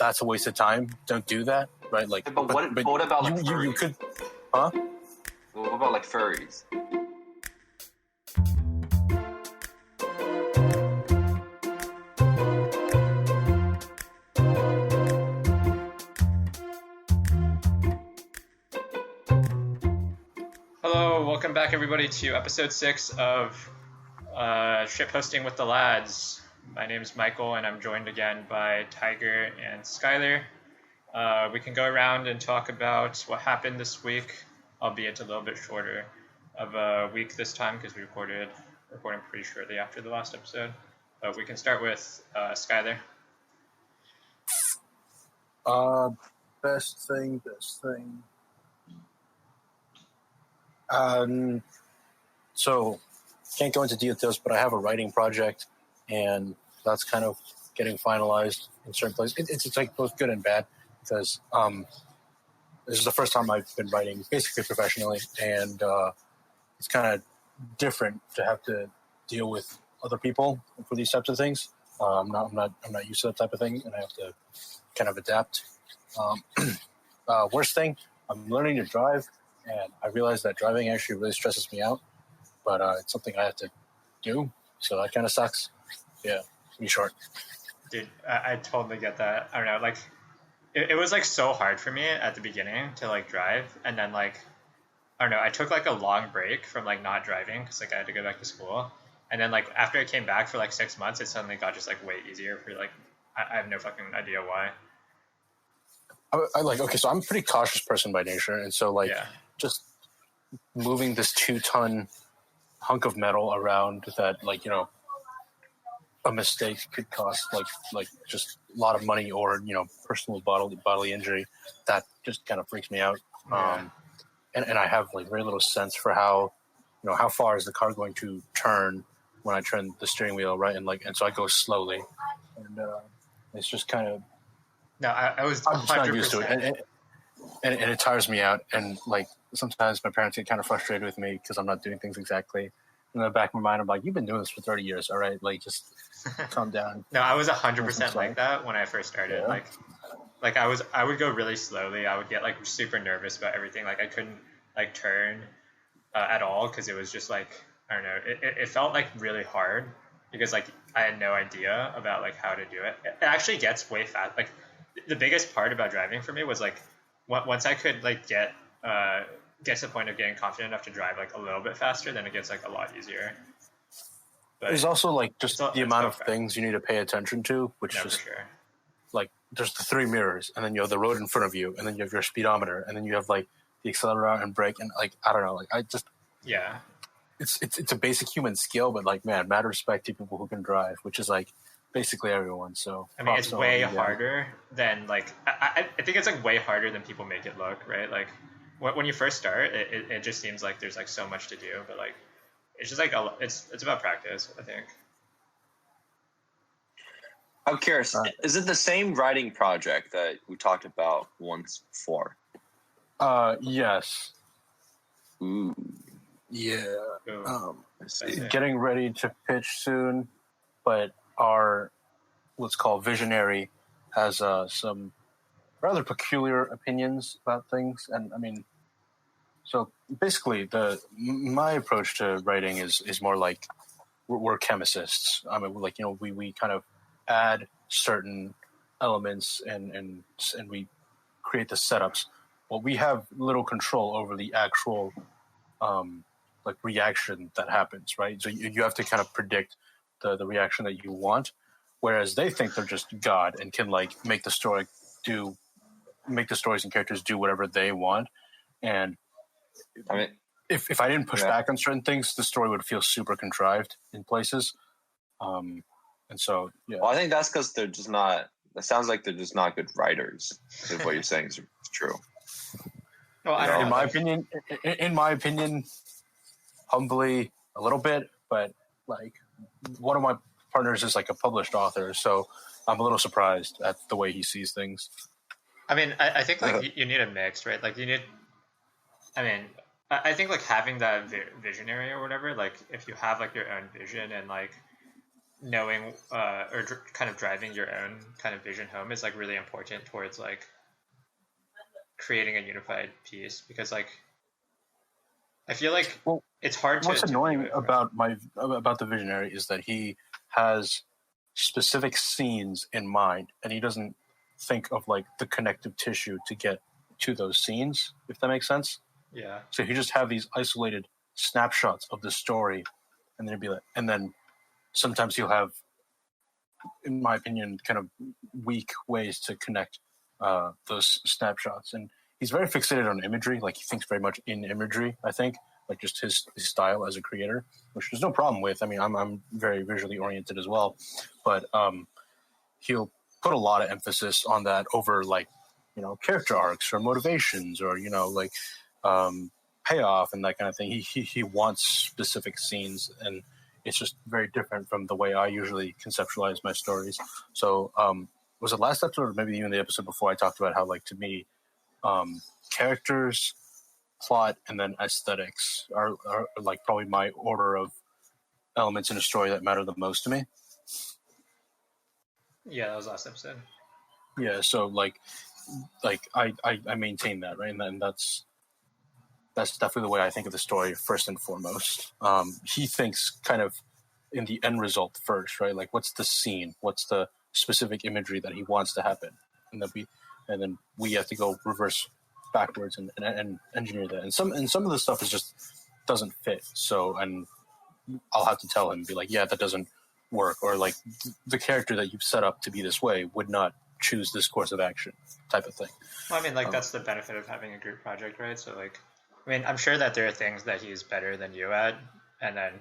that's a waste of time. Don't do that, right? Like, but what about like furries? You could, huh? What about like furries? Hello, welcome back everybody to episode 6 of Shitposting with the Lads. My name is Michael and I'm joined again by Tiger and Skylar. We can go around and talk about what happened this week, albeit a little bit shorter of a week this time because we recording pretty shortly after the last episode. But we can start with Skylar. Best thing. So can't go into details, but I have a writing project, and that's kind of getting finalized in certain places. It's like both good and bad because this is the first time I've been writing basically professionally, and it's kind of different to have to deal with other people for these types of things. I'm not used to that type of thing, and I have to kind of adapt. Worst thing, I'm learning to drive, and I realize that driving actually really stresses me out, but it's something I have to do, so that kind of sucks. Yeah, pretty short. Dude, I totally get that. I don't know, like, it was, like, so hard for me at the beginning to, like, drive, and then, like, I don't know, I took, like, a long break from, like, not driving, because, like, I had to go back to school, and then, like, after I came back for, like, 6 months, it suddenly got just, like, way easier for, like, I have no fucking idea why. So I'm a pretty cautious person by nature, and so, like, just moving this 2-ton hunk of metal around that, like, you know, a mistake could cost like just a lot of money or, you know, personal bodily injury, that just kind of freaks me out. And I have like very little sense for how far is the car going to turn when I turn the steering wheel, right? And so I go slowly, and it's just kind of I'm just not used to it, and it tires me out. And like sometimes my parents get kind of frustrated with me because I'm not doing things exactly. In the back of my mind, I'm like, you've been doing this for 30 years, all right? Like, just calm down. No, I was 100% like that when I first started. Yeah. Like I would go really slowly. I would get like super nervous about everything. Like I couldn't like turn at all because it was just like, I don't know. It felt like really hard because like I had no idea about like how to do it. It actually gets way fast. Like the biggest part about driving for me was like once I could like get to the point of getting confident enough to drive like a little bit faster, then it gets like a lot easier. But there's also like just the amount of things you need to pay attention to, which is for sure. Like there's the 3 mirrors, and then you have the road in front of you, and then you have your speedometer, and then you have like the accelerator and brake, and like I don't know, like I just it's a basic human skill, but like man, mad respect to people who can drive, which is like basically everyone. So I mean, it's way harder than like I think it's like way harder than people make it look, right? Like when you first start, it just seems like there's like so much to do, but like it's just like it's about practice, I think. I'm curious, is it the same writing project that we talked about once before? Yes. Ooh. Yeah. Ooh. Getting ready to pitch soon, but our what's called visionary has some rather peculiar opinions about things, and I mean, so basically my approach to writing is more like we're chemicists. I mean, like, you know, we kind of add certain elements and we create the setups. Well, we have little control over the actual like reaction that happens, right? So you have to kind of predict the reaction that you want, whereas they think they're just God and can like make the stories and characters do whatever they want. And I mean, if I didn't push back on certain things, the story would feel super contrived in places. And so, yeah. Well, I think that's because they're just not. It sounds like they're just not good writers. If what you're saying is true. Well, in my opinion, humbly a little bit, but like one of my partners is like a published author, so I'm a little surprised at the way he sees things. I mean, I think like you need a mix, right? Like you need. I mean, I think like having that visionary or whatever, like if you have like your own vision and like knowing or kind of driving your own kind of vision home is like really important towards like creating a unified piece, because like I feel like it's hard to. What's annoying about the Visionary is that he has specific scenes in mind, and he doesn't think of like the connective tissue to get to those scenes, if that makes sense. Yeah. So he just have these isolated snapshots of the story, and then sometimes he'll have, in my opinion, kind of weak ways to connect those snapshots. And he's very fixated on imagery. Like, he thinks very much in imagery, I think, like just his style as a creator, which there's no problem with. I mean, I'm very visually oriented as well, but he'll put a lot of emphasis on that over, like, character arcs or motivations or, like payoff and that kind of thing. He wants specific scenes, and it's just very different from the way I usually conceptualize my stories. So was it last episode or maybe even the episode before, I talked about how, like, to me, characters, plot, and then aesthetics are like probably my order of elements in a story that matter the most to me. Yeah, that was last episode. Yeah, so like I maintain that, right? And that's definitely the way I think of the story first and foremost. He thinks kind of in the end result first, right? Like, what's the scene? What's the specific imagery that he wants to happen? And then we have to go reverse backwards and engineer that. And some of the stuff is just doesn't fit. So, and I'll have to tell him, be like, yeah, that doesn't work, or like the character that you've set up to be this way would not choose this course of action, type of thing. Well, I mean, like, that's the benefit of having a group project, right? So, like, I mean, I'm sure that there are things that he's better than you at, and then,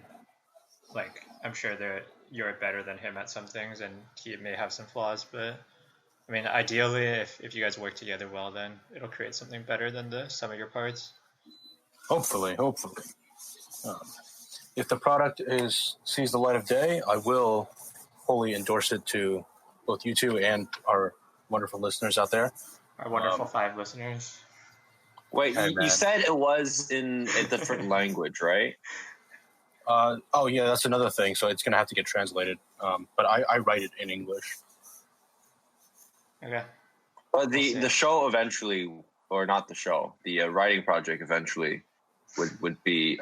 like, I'm sure that you're better than him at some things, and he may have some flaws, but I mean, ideally, if you guys work together well, then it'll create something better than the sum of your parts. Hopefully. If the product sees the light of day, I will wholly endorse it to both you two and our wonderful listeners out there. Our wonderful 5 listeners. Wait, you said it was in a different language, right? Oh, yeah, that's another thing. So it's going to have to get translated. But I write it in English. Okay. But the show eventually, or not the show, the writing project eventually would be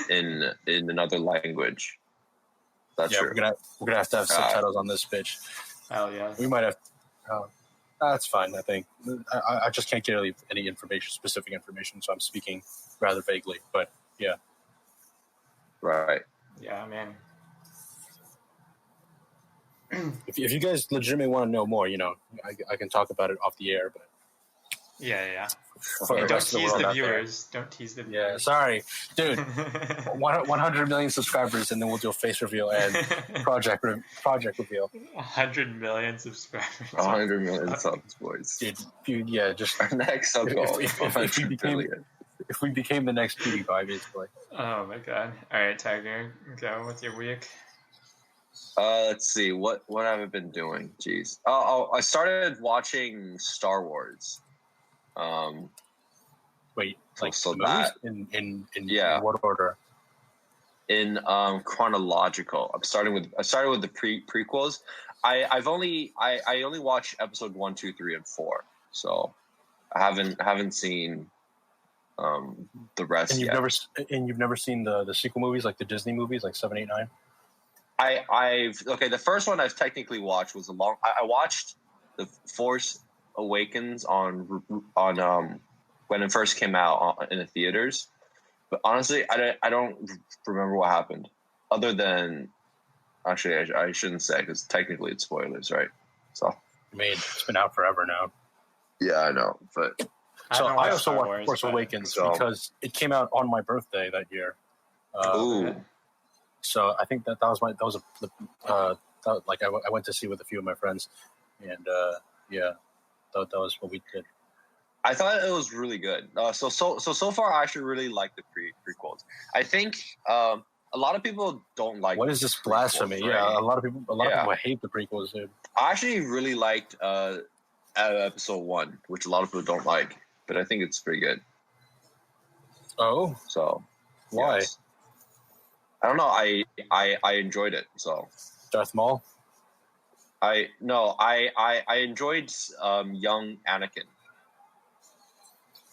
in another language. That's true. We're gonna have to have subtitles on this pitch. Hell yeah. We might have. That's fine. I think I just can't get any specific information, so I'm speaking rather vaguely. But yeah. Right. Yeah, man. If you guys legitimately want to know more, I can talk about it off the air. But yeah. Don't tease the viewers. Don't tease the viewers. Yeah, sorry, dude. 100 million subscribers, and then we'll do a face reveal and project reveal. 100 million subscribers. 100 million subs, boys. Dude, yeah, just our next sub goal. If we became the next PewDiePie, basically. Oh my god! All right, Tiger, go with your week. Let's see. What have I been doing? Jeez. I started watching Star Wars. Wait, like so the that in yeah. What order? In chronological. I started with the prequels. I only watched episode 1, 2, 3, and 4. So I haven't seen the rest. And you've never seen the sequel movies, like the Disney movies, like 7, 8, 9. The first one I've technically watched was I watched The Force Awakens on when it first came out in the theaters, but honestly I don't remember what happened, other than, actually I shouldn't say, because technically it's spoilers, right? So I mean, it's been out forever now. Yeah, I know, but so I also watched Force Awakens because it came out on my birthday that year. Ooh. So I think that was I went to see with a few of my friends, and yeah, that was what we did. I thought it was really good. So far, I actually really like the prequels. I think a lot of people don't like. What is this blasphemy? Right? Yeah, a lot of people hate the prequels, dude. I actually really liked episode 1, which a lot of people don't like, but I think it's pretty good. Oh, so why? Yes. I don't know. I enjoyed it. So Darth Maul. I enjoyed young Anakin.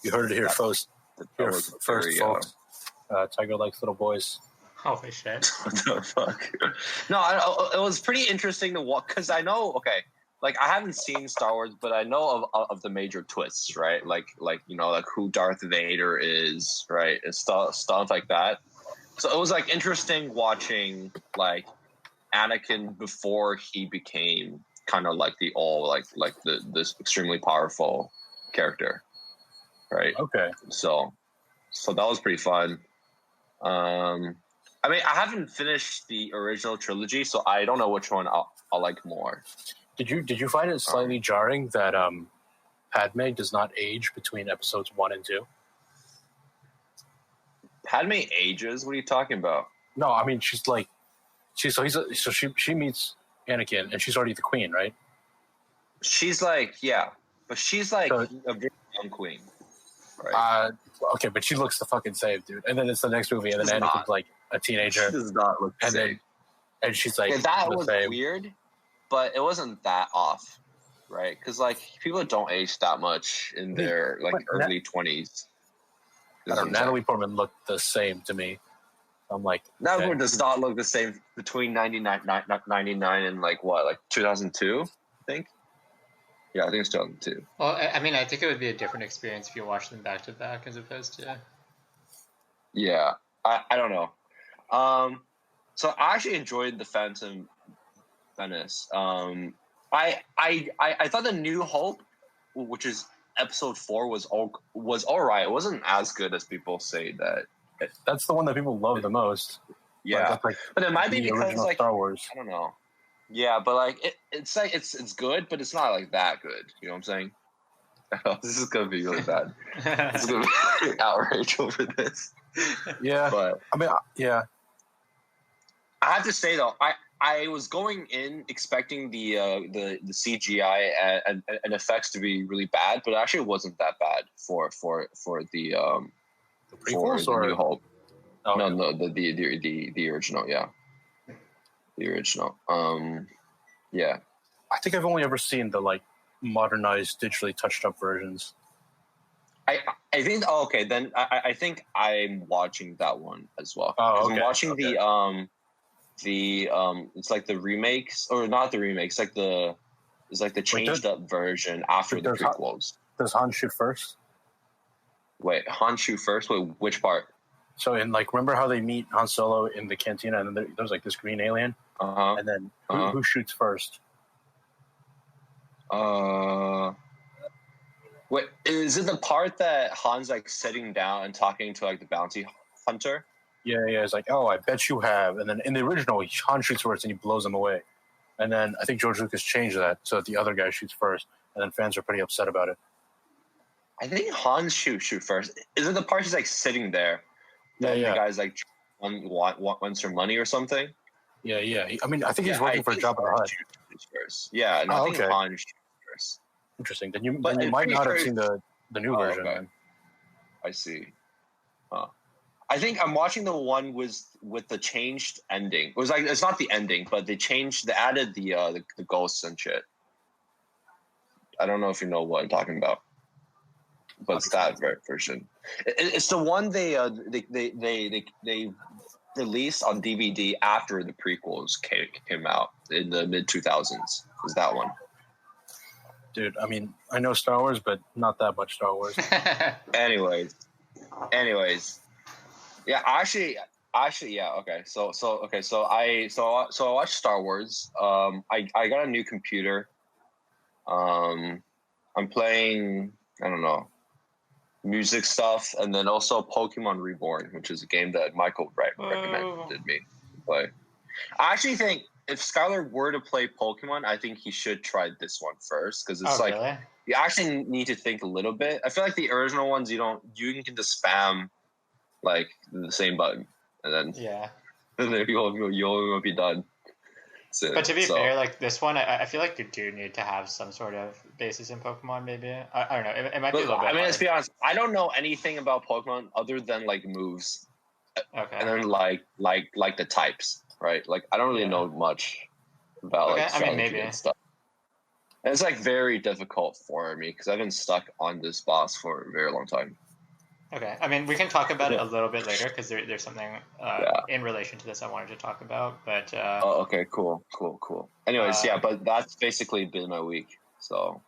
You heard it here first. That was very, folks. Tiger likes little boys. Holy shit! What the fuck? No, it was pretty interesting to watch because I know. Okay, like I haven't seen Star Wars, but I know of the major twists, right? Like like who Darth Vader is, right? And stuff like that. So it was like interesting watching like Anakin before he became kind of like the this extremely powerful character, right? Okay. So that was pretty fun. I mean, I haven't finished the original trilogy, so I don't know which one I'll like more. Did you find it slightly jarring that Padme does not age between episodes 1 and 2? Padme ages? What are you talking about? No, I mean she meets Anakin and she's already the queen, right? She's like but she's like a very young queen, right? Okay, but she looks the fucking same, dude. And then it's the next movie, and then Anakin's like a teenager. She does not look the same. And she's like, that was weird, but it wasn't that off, right? Because like people don't age that much in their like early 20s. I don't know, Natalie Portman looked the same to me. I'm like, Natalie Portman does not look the same between 99 and like 2002, I think. Yeah, I think it's 2002. Well, I mean, I think it would be a different experience if you watch them back to back as opposed to. Yeah, I don't know. So I actually enjoyed the Phantom Menace. I thought the New Hope, which is episode 4, was all right. It wasn't as good as people say that. That's the one that people love the most. Yeah, like but it might be because like Star Wars. I don't know. Yeah, but like it's like it's good, but it's not like that good. You know what I'm saying? This is gonna be really bad. It's gonna be outrage over this. Yeah, but I mean, yeah. I have to say though, I was going in expecting the CGI and effects to be really bad, but it actually wasn't that bad for the prequels for or New Hope. Oh, no, the original, yeah. The original. Yeah. I think I've only ever seen the like modernized, digitally touched up versions. I think okay, then I think I'm watching that one as well. Oh, okay. I'm watching the it's like the remakes or not the remakes, it's like the changed up version after the prequels. Does Han shoot first? Wait, Han shoot first? Wait, which part? So in like, remember how they meet Han Solo in the cantina, and then there's like this green alien, and then who shoots first? Wait, is it the part that Han's like sitting down and talking to like the bounty hunter? Yeah, it's like, oh, I bet you have. And then in the original, Han shoots first and he blows him away. And then I think George Lucas changed that so that the other guy shoots first, and then fans are pretty upset about it. I think Han shoot first. Is it the part he's like sitting there? Yeah. The guy's like wants her money or something. Yeah. I mean, I think he's working for Jabba the Hutt. First. Yeah, no, I think Han shoots first. Interesting. Then you might not have seen the new version. Okay. I see. I think I'm watching the one with the changed ending. It was like it's not the ending, but they added the ghosts and shit. I don't know if you know what I'm talking about, but it's that version. It's the one they released on DVD after the prequels came out in the mid 2000s. Is that one? Dude, I mean, I know Star Wars, but not that much Star Wars. Anyways, yeah, actually, yeah. Okay, so I watched Star Wars. I got a new computer. I'm playing, I don't know, music stuff, and then also Pokemon Reborn, which is a game that Michael recommended me to play. I actually think if Skylar were to play Pokemon, I think he should try this one first, because it's really? You actually need to think a little bit. I feel like the original ones you can just spam like the same button, and then and then you'll be done. But to be fair, like this one, I feel like you do need to have some sort of basis in Pokemon. Maybe I don't know. It might be a little bit. I mean, let's be honest. I don't know anything about Pokemon other than like moves, okay, and then like the types, right? Like I don't really know much. about Okay, like I mean, strategy maybe. and stuff. And it's like very difficult for me because I've been stuck on this boss for a very long time. Okay, I mean, we can talk about it a little bit later because there's something Yeah. in relation to this I wanted to talk about. But Oh, okay, cool. Anyways, yeah, but that's basically been my week. So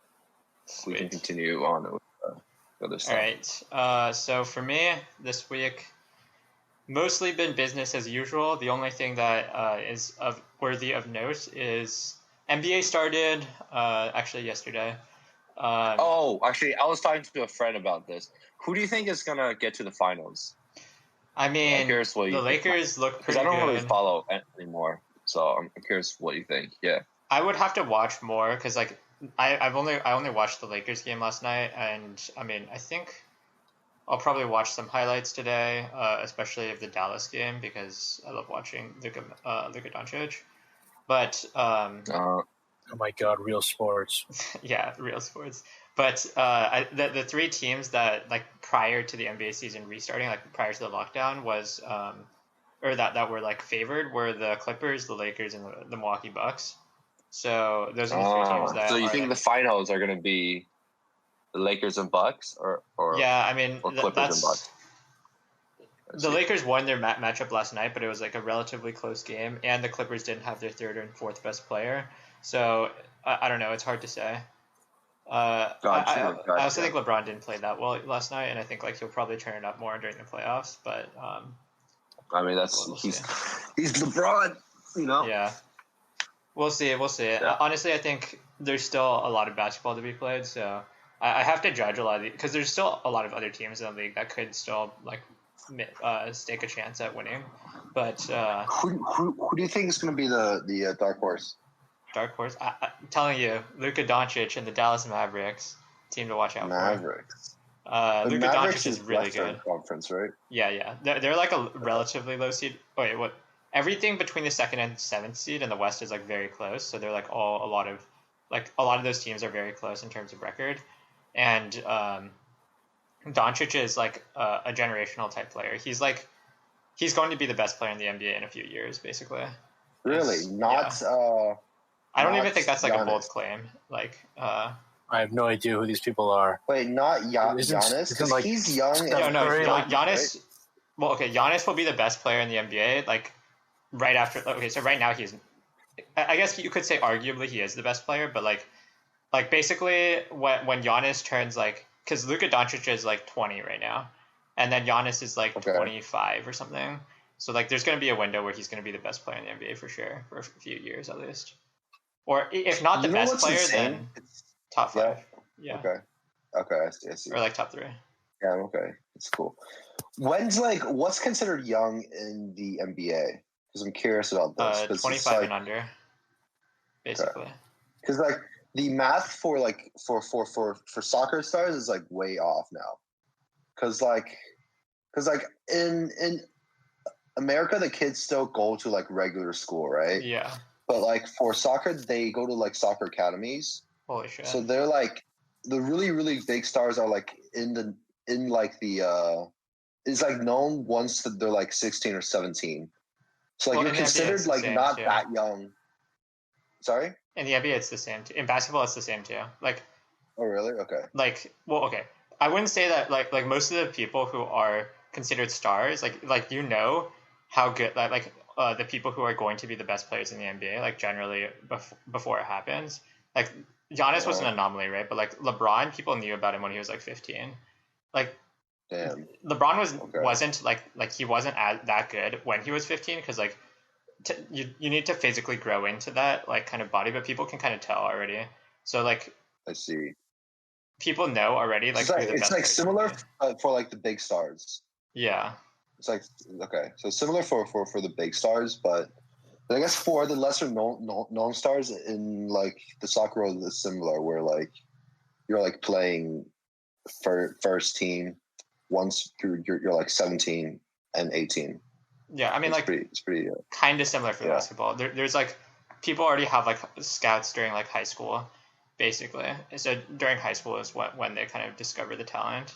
we can sweet. continue on with the other All stuff. right. So for me this week, mostly been business as usual. The only thing that is worthy of note is NBA started actually yesterday. Oh, actually, I was talking to a friend about this. Who do you think is gonna get to the finals? I I'm mean, curious what the you think. Lakers look Because I pretty don't really good. follow anymore, so I'm curious what you think. Yeah. I would have to watch more because like I only watched the Lakers game last night, and I mean I think I'll probably watch some highlights today, especially of the Dallas game because I love watching Luka Doncic. But Oh my god, real sports. yeah, real sports. But the three teams that like prior to the NBA season restarting, like prior to the lockdown, was or that were like favored were the Clippers, the Lakers, and the Milwaukee Bucks. So those are the three teams so that you are think like the finals are gonna be the Lakers and Bucks, or yeah. I mean Clippers and that's Bucks? the Lakers won their matchup last night, but it was like a relatively close game, and the Clippers didn't have their third and fourth best player. So I don't know. It's hard to say. Gotcha. I also think LeBron didn't play that well last night, and I think like he'll probably turn it up more during the playoffs. But I mean, we'll he's see. he's LeBron, you know. Yeah, we'll see. We'll see. Yeah. Honestly, I think there's still a lot of basketball to be played, so I have to judge a lot of because there's still a lot of other teams in the league that could still like stake a chance at winning. But Who do you think is going to be the dark horse? dark horse, I'm telling you, Luka Doncic and the Dallas Mavericks, team to watch out Mavericks. for. Luka Doncic is really Western good. Conference, right? Yeah. They're like a relatively low seed. Wait, what? Everything between the second and seventh seed in the West is like very close. So they're like a lot of those teams are very close in terms of record, and Doncic is like a generational type player. He's going to be the best player in the NBA in a few years, basically. Really? I don't even not think that's like a bold Giannis. claim. Like, I have no idea who these people are. Wait, not Isn't- Giannis? isn't, Because like, he's young. Steph And Curry, like, Giannis. right? Well, okay, Giannis will be the best player in the NBA. Like, right after. Okay, so right now he's. I guess you could say arguably he is the best player, but like basically when Giannis turns like, because Luka Doncic is like 20 right now, and then Giannis is like 25 or something. So like, there's going to be a window where he's going to be the best player in the NBA for sure for a few years at least, or if not the best player, then top five. Yeah. Okay. I see. Or like top three. Yeah. Okay. It's cool. What's considered young in the NBA? Because I'm curious about this. 25 and under, basically. Because like the math for soccer stars is like way off now. Because in America, the kids still go to like regular school, right? Yeah. But like for soccer, they go to like soccer academies. Holy shit. So they're like the really, really big stars are like it's like known once that they're like 16 or 17. So like you're considered like not that young. Sorry? In the NBA, it's the same too. In basketball, it's the same too. Like, oh really? Okay. Like, well, okay. I wouldn't say that like most of the people who are considered stars, like you know how good the people who are going to be the best players in the NBA, like generally before it happens. Like Giannis was an anomaly, right? But like LeBron, people knew about him when he was like 15. Like, damn, LeBron wasn't like he wasn't that good when he was 15 because like you need to physically grow into that like kind of body, but people can kind of tell already. So like, I see. People know already. Like it's like similar for like the big stars. Yeah. It's like okay, so similar for the big stars, but I guess for the lesser known stars in like the soccer world is similar, where like you're like playing for first team once you're like 17 and 18. Yeah, I mean, it's pretty kind of similar for basketball. There's like people already have like scouts during like high school, basically. So during high school is when they kind of discover the talent,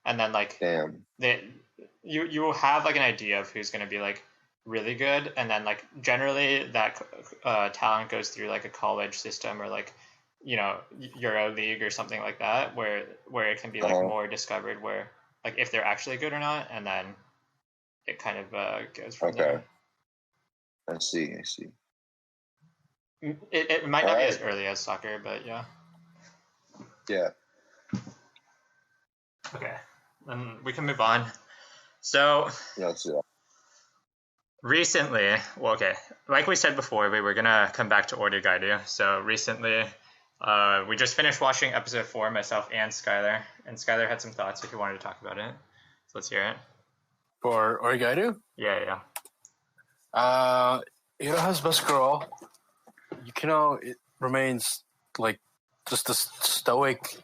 and then like you have like an idea of who's going to be like really good, and then like generally that talent goes through like a college system or like Euro League or something like that, where it can be like more discovered, where like if they're actually good or not, and then it kind of goes from there. I see. It might not be as early as soccer, but yeah. Yeah. Okay, then we can move on. So Yeah, let's do that. Recently, well, okay, like we said before, we were gonna come back to Oregairu. So recently, we just finished watching episode 4, myself and Skylar. And Skylar had some thoughts if you wanted to talk about it. So let's hear it. For Oregairu? Yeah. Iroha's best girl, it remains like just this stoic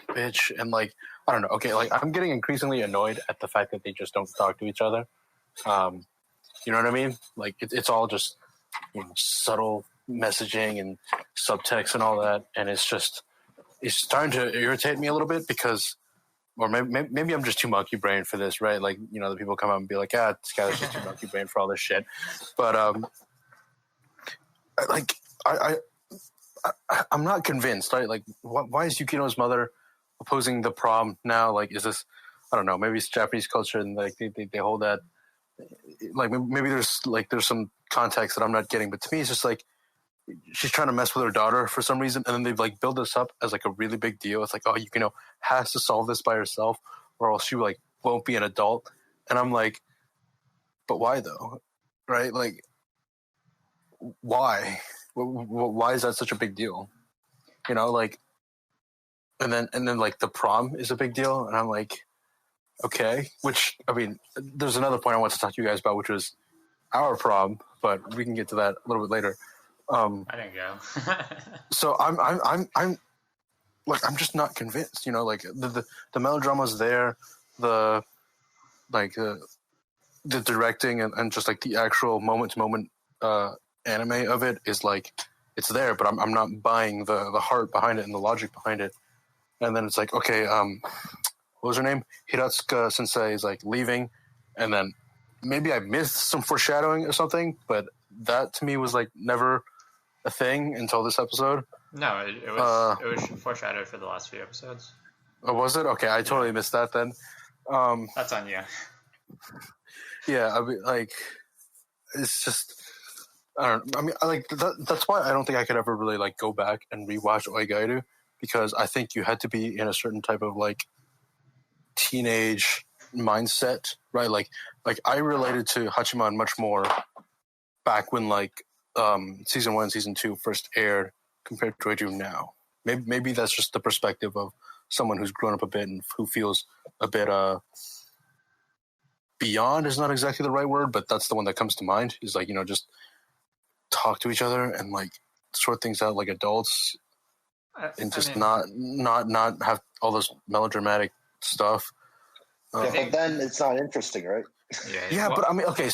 bitch, and like I don't know. Okay, like I'm getting increasingly annoyed at the fact that they just don't talk to each other. You know what I mean? Like it's all just subtle messaging and subtext and all that, and it's starting to irritate me a little bit because, or maybe I'm just too monkey brain for this, right? Like the people come out and be like, this guy's just too monkey brain for all this shit. But I'm not convinced, right? Like, why is Yukino's mother opposing the prom now? Like, is this, I don't know, maybe it's Japanese culture and like they hold that, like maybe there's some context that I'm not getting, but to me it's just like she's trying to mess with her daughter for some reason, and then they've like built this up as like a really big deal. It's like, oh, Yukino has to solve this by herself or else she like won't be an adult. And I'm like, but why though? Right? Like, why? Why is that such a big deal? Like, and then like the prom is a big deal, and I'm like, okay. Which, I mean, there's another point I want to talk to you guys about, which was our prom, but we can get to that a little bit later. I didn't go. So I'm just not convinced. Like the melodrama's there, the directing and just like the actual moment to moment anime of it is like it's there, but I'm not buying the heart behind it and the logic behind it. And then it's like, okay, what was her name? Hiratsuka Sensei is like leaving, and then maybe I missed some foreshadowing or something, but that to me was like never a thing until this episode. No, it was foreshadowed for the last few episodes. Oh, was it? Okay, I totally missed that then. That's on you. Yeah, I mean, like, it's just, I don't know. I mean, that's why I don't think I could ever really like go back and rewatch Oregairu, because I think you had to be in a certain type of like teenage mindset, right? Like I related to Hachiman much more back when like season 1, season 2 first aired compared to what I do now. Maybe that's just the perspective of someone who's grown up a bit and who feels a bit beyond is not exactly the right word, but that's the one that comes to mind, is like, just talk to each other and like sort things out like adults, and just not have all this melodramatic stuff. But then it's not interesting, right? Yeah, but I mean, okay,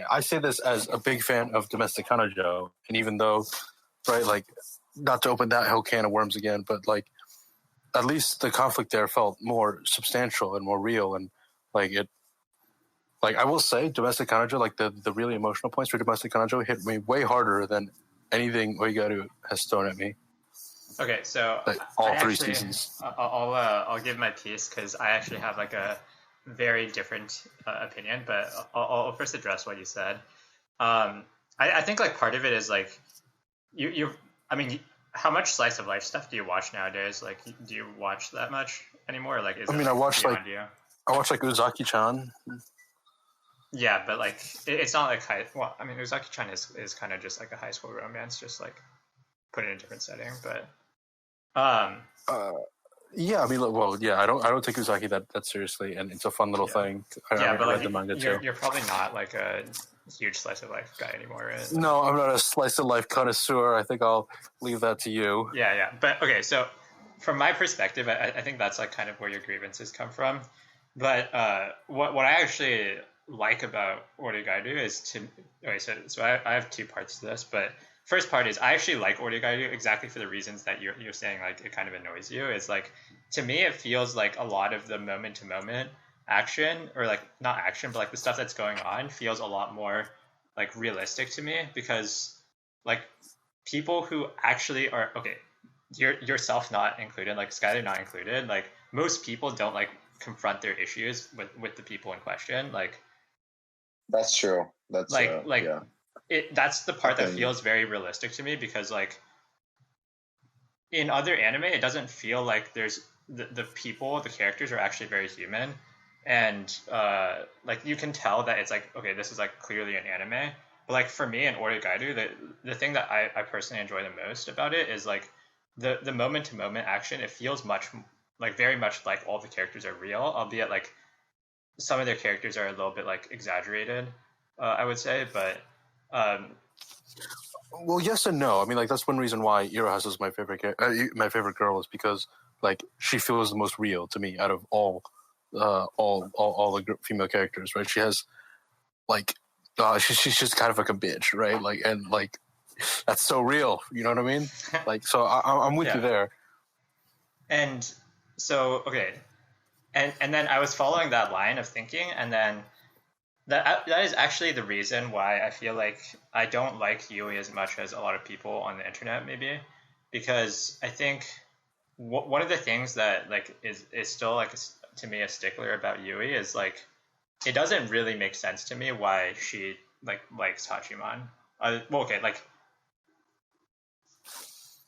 I say this as a big fan of domestic kanojo, and even though, right, like, not to open that whole can of worms again, but like, at least the conflict there felt more substantial and more real, and like it, like I will say, domestic kanojo, like the really emotional points for domestic kanojo hit me way harder than anything Oregairu has thrown at me. Okay, so like all three seasons. I'll give my piece because I actually have like a very different opinion, but I'll first address what you said. I think like part of it is like you I mean, how much slice of life stuff do you watch nowadays? Like, do you watch that much anymore? Like, I watch like Uzaki-chan. Yeah, but like it's not like Uzaki-chan is kind of just like a high school romance, just like put in a different setting, but yeah, I mean, I don't take Uzaki that seriously, and it's a fun little thing. I but read the manga too. You're probably not like a huge slice of life guy anymore, right? No, I'm not a slice of life connoisseur. I think I'll leave that to you. Yeah, but okay, so from my perspective, I think that's like kind of where your grievances come from. But what I actually like about Oregairu is so I have two parts to this, but first part is I actually like Oregairu exactly for the reasons that you're saying, like it kind of annoys you. It's like, to me it feels like a lot of the moment to moment action, or like not action, but like the stuff that's going on feels a lot more like realistic to me, because like people who actually are okay, yourself not included, like Skylar not included, like most people don't like confront their issues with the people in question. Like that's true. That's yeah. That's the part that feels very realistic to me, because like in other anime it doesn't feel like there's the people, the characters are actually very human, and like you can tell that it's like, okay, this is like clearly an anime. But like for me in Oregairu, the thing that I personally enjoy the most about it is like the moment to moment action. It feels very much like all the characters are real, albeit like some of their characters are a little bit like exaggerated, I would say. But well, yes and no. I mean, like that's one reason why Iroha's is my favorite girl, is because like she feels the most real to me out of all the female characters, right? She has like she's just kind of like a bitch, right? Like, and like that's so real, you know what I mean? Like, so I'm with you there. And so okay, and then I was following that line of thinking, and then that is actually the reason why I feel like I don't like Yui as much as a lot of people on the internet, maybe, because I think one of the things that like is still like to me a stickler about Yui is like it doesn't really make sense to me why she like likes Hachiman. Well, okay, like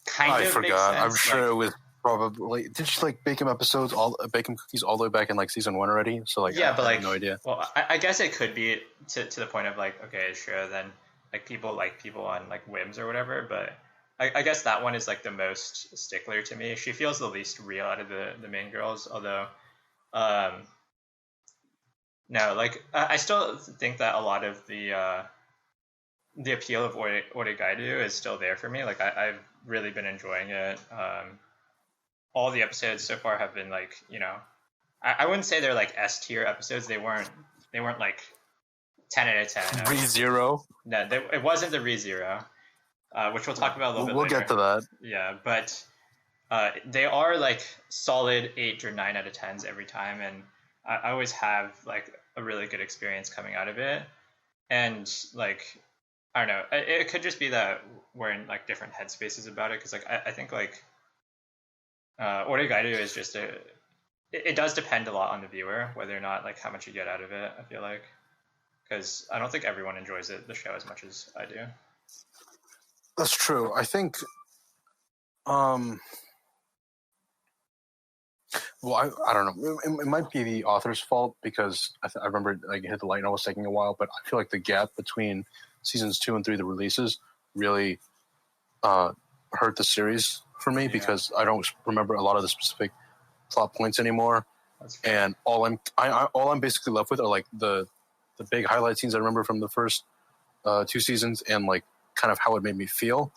kind I of forgot. makes sense. I'm sure it was probably, did she like bake him cookies all the way back in like season 1 already? So like yeah, I but like have no idea. Well, I guess it could be to the point of like, okay, sure, then like people like people on like whims or whatever, but I guess that one is like the most stickler to me. She feels the least real out of the main girls, although no, like I still think that a lot of the appeal of Oregairu is still there for me. Like I've really been enjoying it. All the episodes so far have been like, you know, I wouldn't say they're like S tier episodes. They weren't like 10 out of 10. ReZero? No, it wasn't the ReZero, which we'll talk about a little bit later. We'll get to that. Yeah, but they are like solid 8 or 9 out of 10s every time, and I always have like a really good experience coming out of it. And like I don't know, it could just be that we're in like different headspaces about it, because like I think like Oregairu is just it does depend a lot on the viewer whether or not like how much you get out of it, I feel like, because I don't think everyone enjoys the show as much as I do. That's true. I think well, I don't know. It might be the author's fault, because I remember like Hit the Light Novel was taking a while, but I feel like the gap between seasons 2 and 3, the releases, really hurt the series for me, because I don't remember a lot of the specific plot points anymore, and all I'm basically left with are like the big highlight scenes I remember from the first 2 seasons, and like kind of how it made me feel,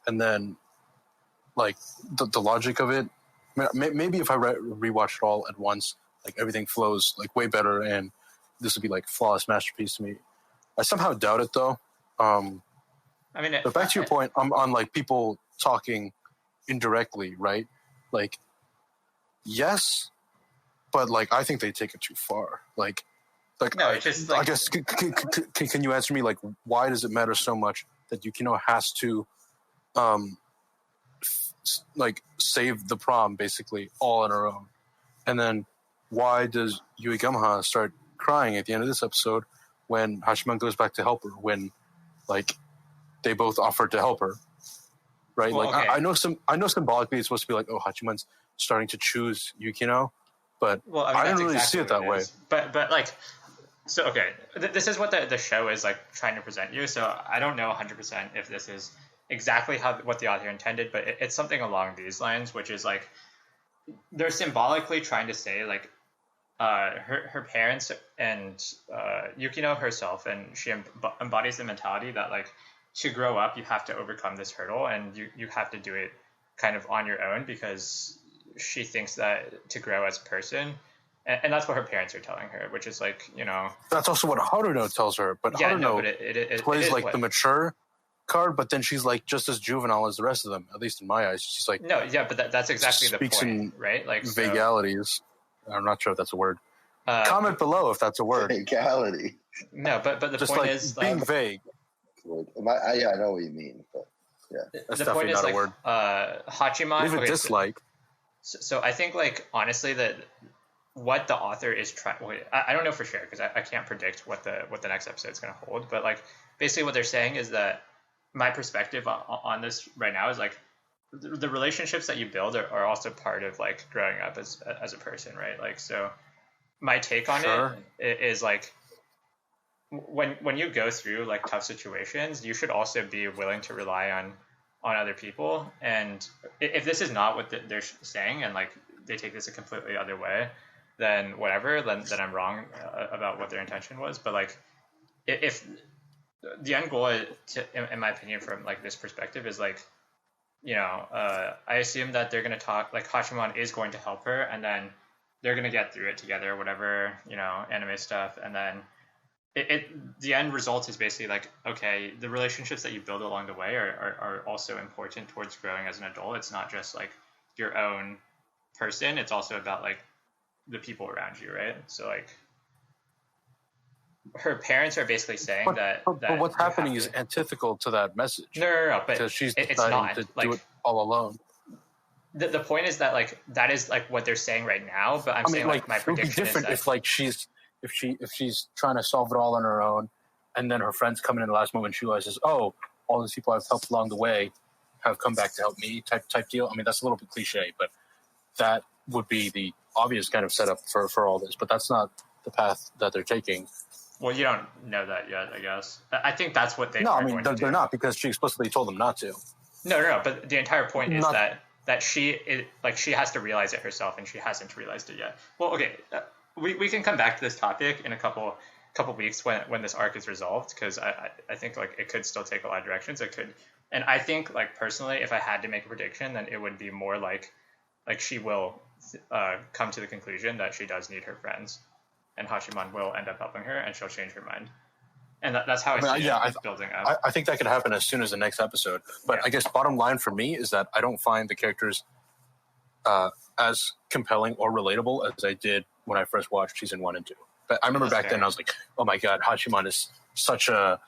and then like the logic of it. Maybe if I rewatch it all at once, like everything flows like way better, and this would be like flawless masterpiece to me. I somehow doubt it though. I mean, but back to your point, I'm on like people talking indirectly, right? Like, yes, but like I think they take it too far. Like no, it's just like, I guess can you answer me, like, why does it matter so much that Yukino has to like save the prom basically all on her own, and then why does Yui Gamaha start crying at the end of this episode when Hachiman goes back to help her, when like they both offered to help her, right? Well, like I know symbolically it's supposed to be like, oh, Hachiman's starting to choose Yukino, but I didn't really see it that way. But like, so okay, this is what the show is like trying to present you, so I don't know 100% if this is exactly what the author intended, but it's something along these lines, which is like they're symbolically trying to say like her parents and Yukino herself, and she embodies the mentality that like to grow up you have to overcome this hurdle, and you have to do it kind of on your own, because she thinks that to grow as a person, and that's what her parents are telling her, which is like, you know, that's also what Haruno tells her, but Haruno plays like the mature card, but then she's like just as juvenile as the rest of them, at least in my eyes. She's like, no, yeah, but that's exactly the point, right? Like vagalities. I'm not sure if that's a word. Comment below if that's a word. Vagality. No, but the Just point like is being vague. Yeah, I know what you mean, but yeah. That's the point definitely is not a like word. Hachiman. Leave a Okay, dislike. so I think like honestly that what the author is trying. I don't know for sure because I can't predict what the next episode is going to hold. But like basically what they're saying is that my perspective on this right now is like the relationships that you build are also part of like growing up as a person, right? Like so my take on it is like when you go through like tough situations, you should also be willing to rely on other people. And if this is not what they're saying and like they take this a completely other way, then whatever, then I'm wrong about what their intention was. But like if the end goal in my opinion from like this perspective is like, you know, I assume that they're going to talk like Hashimon is going to help her and then they're going to get through it together, whatever, you know, anime stuff. And then the end result is basically like, okay, the relationships that you build along the way are also important towards growing as an adult. It's not just like your own person. It's also about like the people around you, right? So like her parents are basically saying that what's happening is antithetical to that message. No, but because she's it's deciding not to like, do it all alone. The point is that like that is like what they're saying right now, but I'm saying like my prediction it would be different is that if like if she's trying to solve it all on her own, and then her friends come in the last moment, she realizes, oh, all these people I've helped along the way have come back to help me type deal. I mean, that's a little bit cliche, but that would be the obvious kind of setup for all this. But that's not the path that they're taking. Well, you don't know that yet, I guess. I think that's what they. No, I mean they're not, because she explicitly told them not to. No. But the entire point is that she has to realize it herself, and she hasn't realized it yet. Well, okay, we can come back to this topic in a couple weeks when this arc is resolved, because I think like it could still take a lot of directions. It could, and I think like personally, if I had to make a prediction, then it would be more like she will come to the conclusion that she does need her friends, and Hashimon will end up helping her, and she'll change her mind. And that's how I see it building up. I think that could happen as soon as the next episode. But I guess bottom line for me is that I don't find the characters as compelling or relatable as I did when I first watched season 1 and 2. But I remember back then I was like, oh my god, Hachimon is such a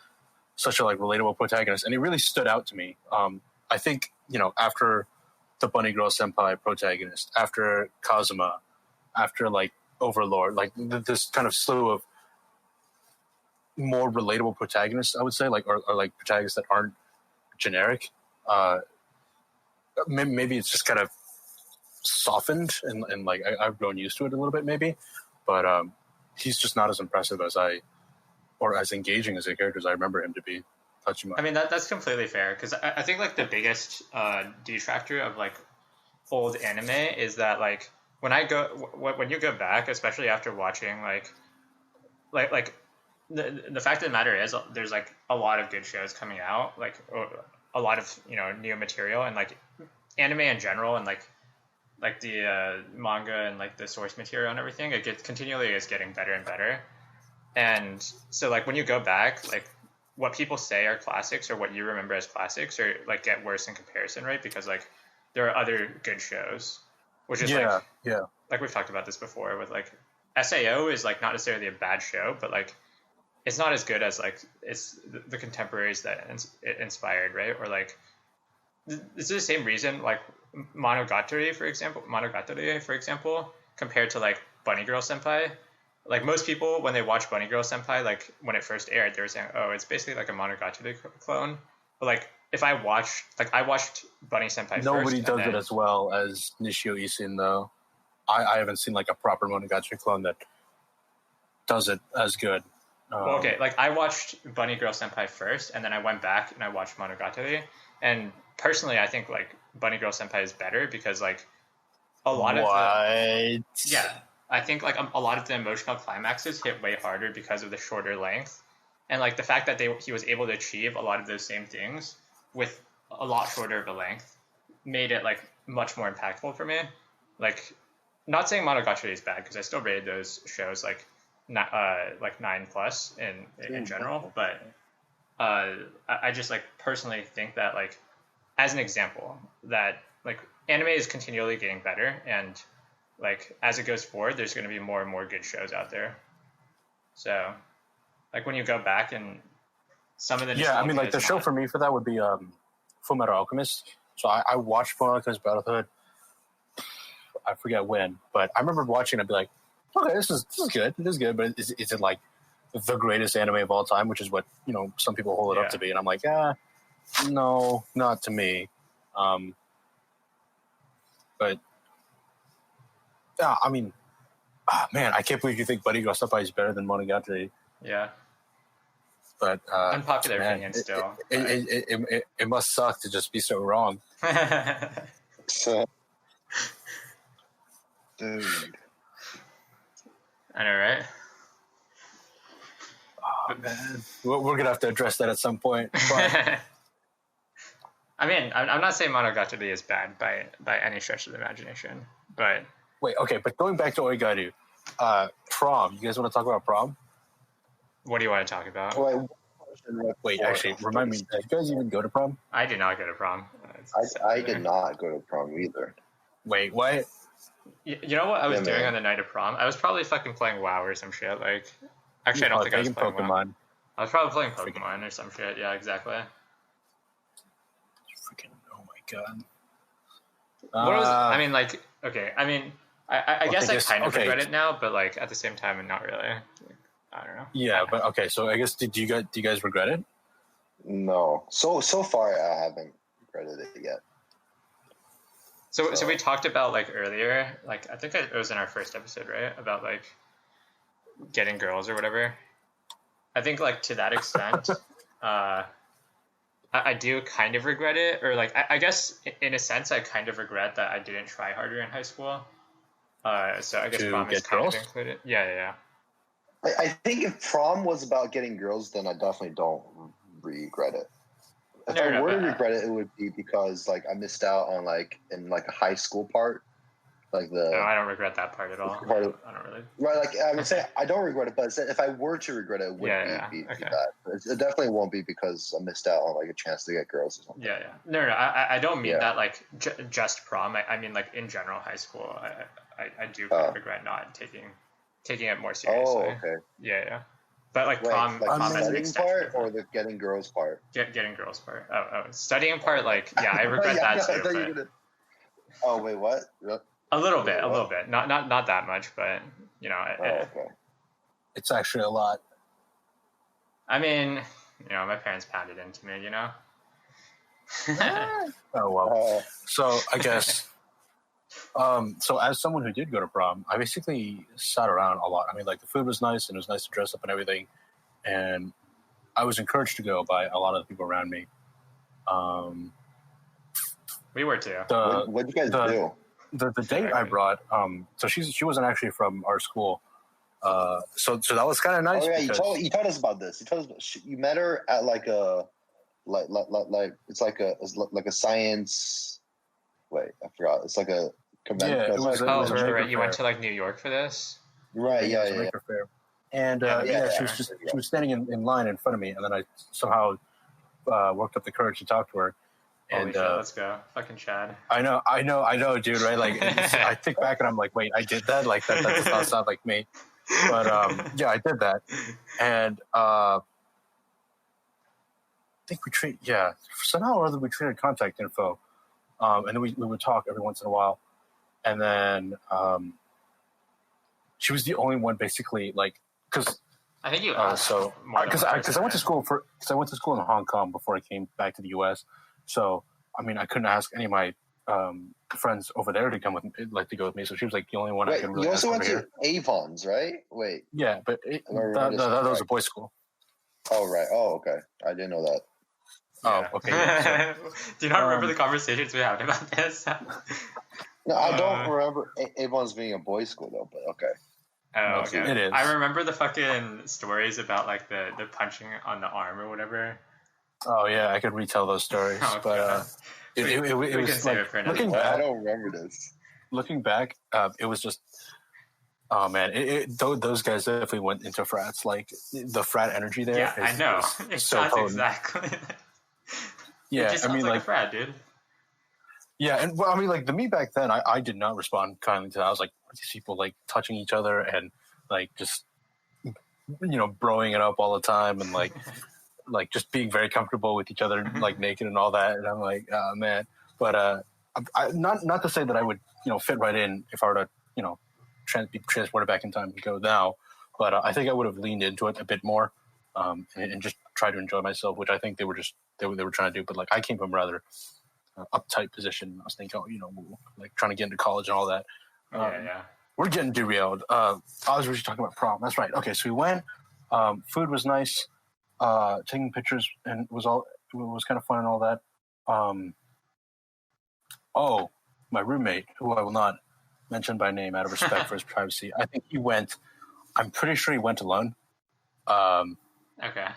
like relatable protagonist, and he really stood out to me. I think, you know, after the Bunny Girl Senpai protagonist, after Kazuma, after like Overlord, like this kind of slew of more relatable protagonists, I would say, like or like protagonists that aren't generic. Maybe it's just kind of softened and like I've grown used to it a little bit, maybe. But he's just not as impressive as as engaging as a character as I remember him to be. I mean, that's completely fair, because I think like the biggest detractor of like old anime is that like when you go back, especially after watching like the fact of the matter is there's like a lot of good shows coming out, like a lot of, you know, new material, and like anime in general, and like the manga and like the source material and everything, it continually is getting better and better. And so like when you go back, like what people say are classics or what you remember as classics or like get worse in comparison, right? Because like there are other good shows, which is like we've talked about this before with like SAO is like not necessarily a bad show, but like it's not as good as like it's the contemporaries that it inspired, right? Or like this is the same reason like Monogatari, for example, compared to like Bunny Girl Senpai. Like most people, when they watch Bunny Girl Senpai, like when it first aired, they were saying, "Oh, it's basically like a Monogatari clone." But like if I watched Bunny Senpai, nobody does it as well as Nishio Isin, though. I haven't seen like a proper Monogatari clone that does it as good. Okay, like I watched Bunny Girl Senpai first, and then I went back and I watched Monogatari. And personally, I think like Bunny Girl Senpai is better because like a lot of I think like a lot of the emotional climaxes hit way harder because of the shorter length, and like the fact that he was able to achieve a lot of those same things with a lot shorter of a length made it like much more impactful for me. Like, not saying Monogatari is bad, because I still rated those shows like 9+ in general, but I just like personally think that like as an example that like anime is continually getting better, and like as it goes forward, there's going to be more and more good shows out there. So, like when you go back and some of the I mean, like the show for me for that would be Fullmetal Alchemist. So I watched Fullmetal Alchemist Brotherhood. I forget when, but I remember watching it and be like, okay, this is good. It is good, but is it like the greatest anime of all time, which is what, you know, some people hold it up to be. And I'm like, no, not to me. But I mean, man, I can't believe you think Buddy Girl Senpai is better than Monogatari. Yeah. But unpopular opinion still. It must suck to just be so wrong. So, dude. I know, right? Oh, man. We're going to have to address that at some point. But I mean, I'm not saying Monogatari is bad by any stretch of the imagination, but... Wait, okay, but going back to Oregairu, Prom. You guys want to talk about Prom? What do you want to talk about? Wait, actually, remind me, did you guys even go to Prom? I did not go to Prom. I did not go to Prom either. Wait, what? You know what I was doing on the night of Prom? I was probably fucking playing WoW or some shit. Like, actually, I don't think I was playing Pokemon. WoW. I was probably playing Pokemon or some shit. Yeah, exactly. Freaking, oh my god. What was? I mean, like, okay. I mean, I guess I kind of regret it now, but like at the same time, not really. I don't know. Yeah, but okay. So I guess do you guys regret it? No. So far, I haven't regretted it yet. So we talked about like earlier, like I think it was in our first episode, right? About like getting girls or whatever. I think like to that extent, I do kind of regret it, or like I guess in a sense I kind of regret that I didn't try harder in high school. So I guess Prom is kind of included. Yeah. I think if Prom was about getting girls, then I definitely don't regret it. If I were to regret it, it would be because like I missed out on like in like a high school part, like the. No, I don't regret that part at all. I don't really. Right, like I would say I don't regret it, but if I were to regret it, it would be that. It definitely won't be because I missed out on like a chance to get girls or something. Yeah. No. I don't mean that like just Prom. I mean like in general high school. I do kind of regret not taking it more seriously. Oh, okay. Yeah. But like Prom, like Prom as an extension part or the getting girls part? Getting girls part. Oh, studying part. Like I regret that too. But... Oh wait, what? A little bit. Not that much, but you know. Okay. It's actually a lot. I mean, you know, my parents pounded into me. You know. Oh well. So I guess. So as someone who did go to Prom, I basically sat around a lot. I mean, like the food was nice and it was nice to dress up and everything, and I was encouraged to go by a lot of the people around me. We were too. What did you guys do? The date I brought, so she wasn't actually from our school, so that was kind of nice. Oh yeah, you told us about this. You met her at like a like it's like a science. Wait, I forgot. It's like a convention. Yeah, it was right. You went to like New York for this, right? Yeah. Fair. And she was standing in line in front of me, and then I somehow worked up the courage to talk to her. Holy shit, let's go. Fucking Chad. I know, dude, right? Like, I think back and I'm like, wait, I did that? Like, that does not sound like me. But, yeah, I did that. And I think somehow or other we traded contact info. And then we would talk every once in a while. And then she was the only one basically, like, because... I think you because I went to school in Hong Kong before I came back to the U.S., so, I mean, I couldn't ask any of my friends over there to come with me, like to go with me. So she was like the only one I could really ask. You also went to Avon's, right? Wait. Yeah, but that was a boys' school. Oh, right. Oh, okay. I didn't know that. Oh, okay. Yeah, so, do you not remember the conversations we had about this? No, I don't remember Avon's being a boys' school, though, but okay. Oh, okay. It is. I remember the fucking stories about like the punching on the arm or whatever. Oh yeah, I could retell those stories, but it was like looking back. I don't remember this. Looking back, it was just, oh man, those guys definitely went into frats. Like the frat energy there. Yeah, I know. It sounds exactly. Yeah, I mean, like a frat, dude. Yeah, and well, I mean, like me back then, I did not respond kindly to that. I was like, these people like touching each other and like just broing it up all the time and like just being very comfortable with each other, like naked and all that. And I'm like, oh man. But not to say that I would fit right in if I were to be transported back in time and go now. But I think I would have leaned into it a bit more and just try to enjoy myself, which I think they were trying to do. But like I came from a rather uptight position. I was thinking, like trying to get into college and all that. Yeah. We're getting derailed. I was really talking about prom. That's right. Okay, so we went. Food was nice. Taking pictures and it was kind of fun and all that. My roommate, who I will not mention by name out of respect for his privacy, I think he went. I'm pretty sure he went alone. Okay. I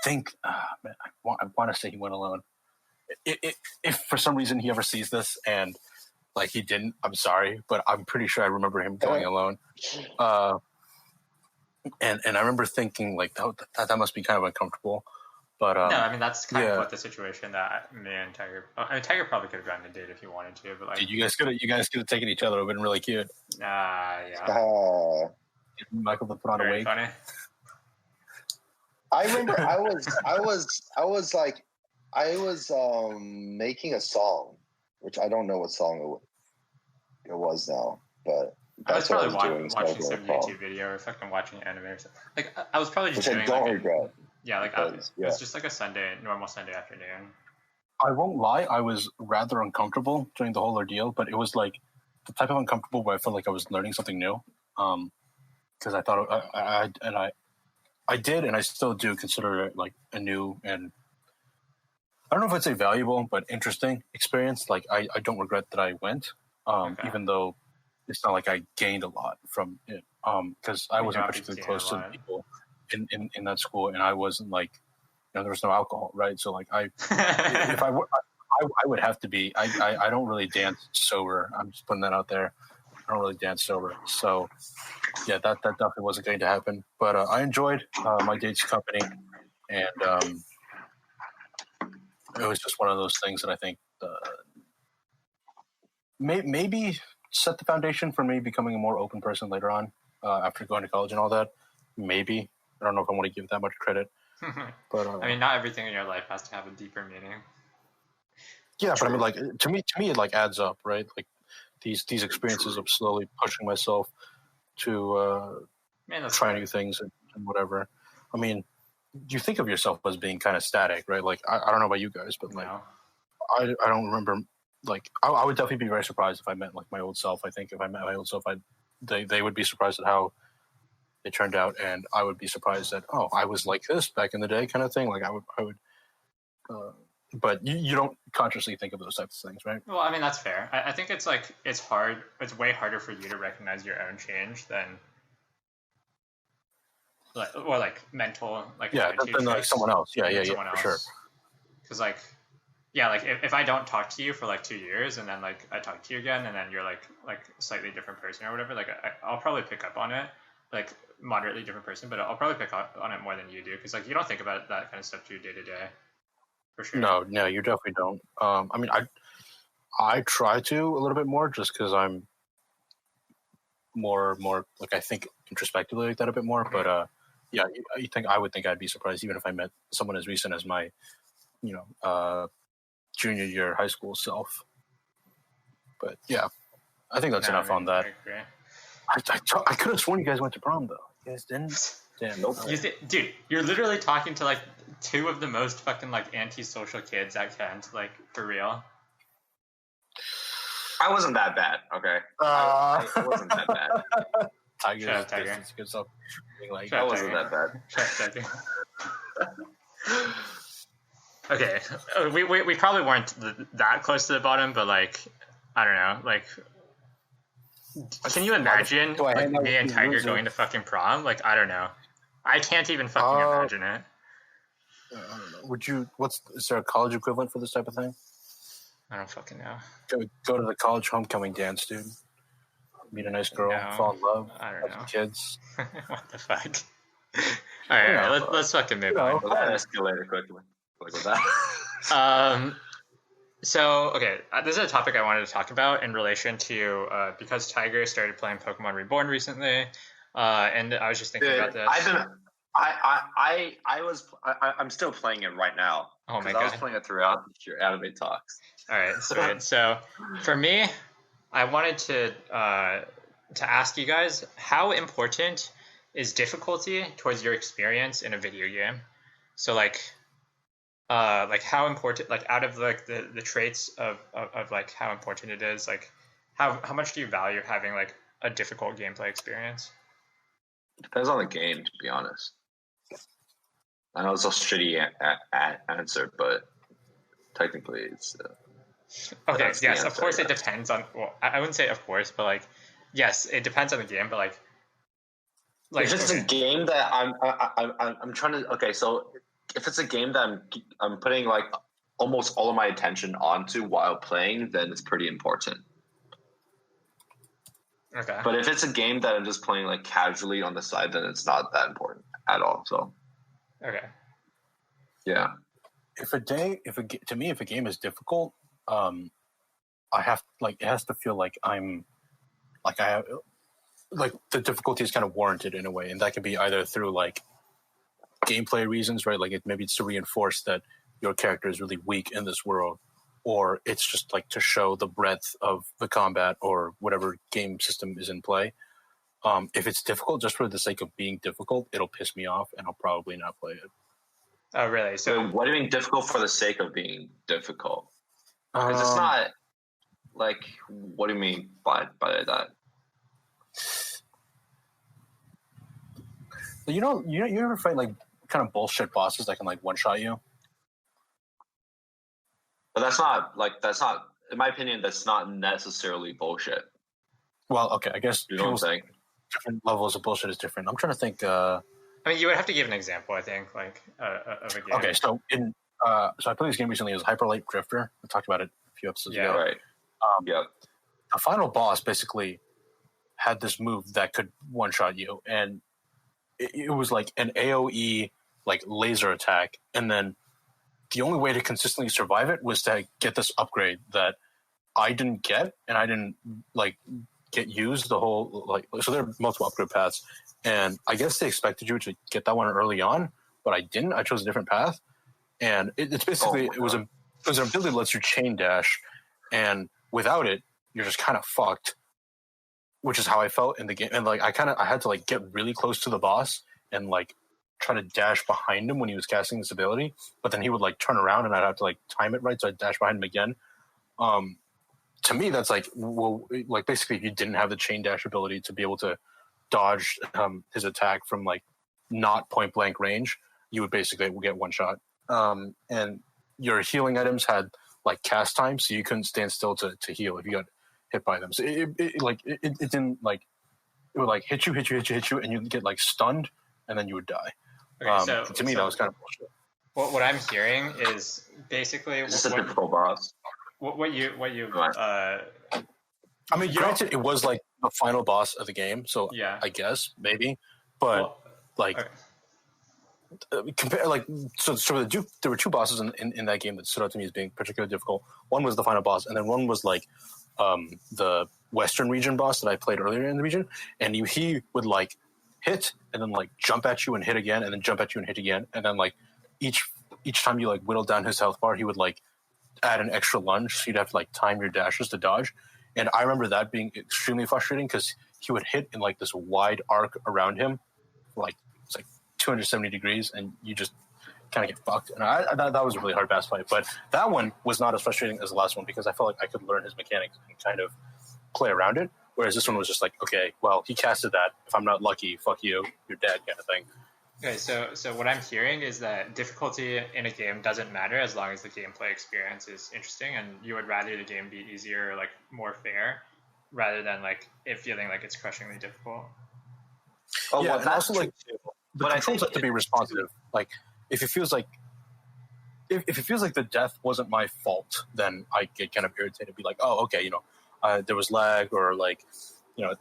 think, man, I want to say he went alone. If for some reason he ever sees this and like he didn't, I'm sorry, but I'm pretty sure I remember him going alone. And I remember thinking like that must be kind of uncomfortable. But no, I mean that's kind of what the situation that me and Tiger. I mean, Tiger probably could have gotten a date if he wanted to, but like, dude, you guys could have taken each other. It would have been really cute. Yeah. Michael to put on a wig. Funny. I remember I was making a song, which I don't know what song it was now, but I was probably watching some some YouTube video or fucking watching anime or something. Like I was probably just which doing I don't regret. Yeah, like it was just like a normal Sunday afternoon. I won't lie, I was rather uncomfortable during the whole ordeal, but it was like the type of uncomfortable where I felt like I was learning something new. Because I thought I did, and I still do consider it like a new and I don't know if I'd say valuable, but interesting experience. Like I don't regret that I went, even though it's not like I gained a lot from it. Because I wasn't particularly close to the people in that school, and I wasn't like, there was no alcohol, right? So like I would have to be. I don't really dance sober. I'm just putting that out there. I don't really dance sober, so yeah, that definitely wasn't going to happen. But I enjoyed my date's company, and it was just one of those things that I think maybe set the foundation for me becoming a more open person later on after going to college and all that. Maybe. I don't know if I want to give that much credit. But I mean, not everything in your life has to have a deeper meaning. Yeah, but I mean, like to me, it like adds up, right? Like these experiences of slowly pushing myself to try new things and whatever. I mean, you think of yourself as being kind of static, right? Like I don't know about you guys, but like I don't remember. Like I would definitely be very surprised if I met like my old self. I think if I met my old self, they would be surprised at how it turned out, and I would be surprised that I was like this back in the day, kind of thing. Like I would. But you don't consciously think of those types of things, right? Well, I mean that's fair. I think it's like it's hard. It's way harder for you to recognize your own change than like mental than like someone else. Yeah, for sure. Because like. Yeah, like if I don't talk to you for like 2 years and then like I talk to you again and then you're like a slightly different person or whatever, like I'll probably pick up on it, like moderately different person, but I'll probably pick up on it more than you do because like you don't think about that kind of stuff to your day to day, for sure. No, you definitely don't. I mean, I try to a little bit more just because I'm more like I think introspectively like that a bit more, but yeah, I would think I'd be surprised even if I met someone as recent as my, junior year high school self. But yeah, I think that's enough on that. I could have sworn you guys went to prom though. You guys didn't? Damn, nope. Dude, you're literally talking to like two of the most fucking like antisocial kids at Kent, like for real. I wasn't that bad, okay? I wasn't that bad. Tiger. Good stuff. Like, I wasn't that bad. Okay, we probably weren't that close to the bottom, but like, I don't know, like, can you imagine like me and Tiger going to fucking prom? Like, I don't know, I can't even fucking imagine it. I don't know. Would you? Is there a college equivalent for this type of thing? I don't fucking know. Go to the college homecoming dance, dude. Meet a nice girl, fall in love, I don't know. Some kids. What the fuck? All right, let's fucking move on. That escalated quickly. With that. So, okay, this is a topic I wanted to talk about in relation to because Tiger started playing Pokemon Reborn recently, and I was just thinking about this. I'm still playing it right now. Oh my Because I was God. playing it throughout your anime talks. All right, sweet. So, for me, I wanted to ask you guys, how important is difficulty towards your experience in a video game? So, like how important, like out of like the traits of like how important it is, like how much do you value having like a difficult gameplay experience? Depends on the game, to be honest. I know it's a shitty answer, but technically it's. Okay, yes, answer, of course it depends on. Well, I wouldn't say of course, but like, yes, it depends on the game, but like if it's a game that I'm trying to. Okay, so if it's a game that I'm putting like almost all of my attention onto while playing, then it's pretty important. Okay. But if it's a game that I'm just playing like casually on the side, then it's not that important at all. So. Okay. Yeah. If a game is difficult, I have like it has to feel like I'm like I have like the difficulty is kind of warranted in a way, and that could be either through like gameplay reasons, right? Like maybe it's to reinforce that your character is really weak in this world, or it's just like to show the breadth of the combat or whatever game system is in play. If it's difficult just for the sake of being difficult, it'll piss me off, and I'll probably not play it. Oh, really? So, what do you mean difficult for the sake of being difficult? Because it's not like, what do you mean by that? You ever fight like kind of bullshit bosses that can like one shot you? But that's not, in my opinion, that's not necessarily bullshit. Well, okay, I guess you know what I'm saying. Different levels of bullshit is different. I'm trying to think. I mean, you would have to give an example, I think, like of a game. Okay, so I played this game recently. It was Hyper Light Drifter. We talked about it a few episodes ago. Right. The final boss basically had this move that could one shot you, and it was like an AOE like laser attack, and then the only way to consistently survive it was to get this upgrade that I didn't get, and I didn't like get used the whole like. So there are multiple upgrade paths. And I guess they expected you to get that one early on, but I didn't. I chose a different path, and it's basically it was an ability that lets you chain dash, and without it, you're just kind of fucked. Which is how I felt in the game, and like I had to like get really close to the boss and like try to dash behind him when he was casting this ability, but then he would like turn around and I'd have to like time it right, so I'd dash behind him again. To me, that's like like basically if you didn't have the chain dash ability to be able to dodge his attack from like not point blank range, you would basically get one shot. And your healing items had like cast time, so you couldn't stand still to heal if you got hit by them. So it didn't like it would like hit you, and you'd get like stunned, and then you would die. Okay, so to me that was kind of bullshit. What I'm hearing is basically it's a difficult boss. What you I mean, granted, it was like the final boss of the game, so yeah, I guess maybe, but compare like so there were two bosses in that game that stood out to me as being particularly difficult. One was the final boss, and then one was like the Western region boss that I played earlier in the region, and he would like hit and then like jump at you and hit again, and then jump at you and hit again, and then like each time you like whittled down his health bar, he would like add an extra lunge, so you'd have to like time your dashes to dodge. And I remember that being extremely frustrating because he would hit in like this wide arc around him, like it's like 270 degrees, and you just kind of get fucked. And that was a really hard boss fight. But that one was not as frustrating as the last one because I felt like I could learn his mechanics and kind of play around it. Whereas this one was just like, okay, well, he casted that. If I'm not lucky, fuck you, you're dead, kind of thing. Okay, so what I'm hearing is that difficulty in a game doesn't matter as long as the gameplay experience is interesting, and you would rather the game be easier or like more fair, rather than like it feeling like it's crushingly difficult. Oh, yeah, well, and also like the controls have to be responsive. Like if it feels like the death wasn't my fault, then I get kind of irritated. Be like, oh, okay, there was lag, or like.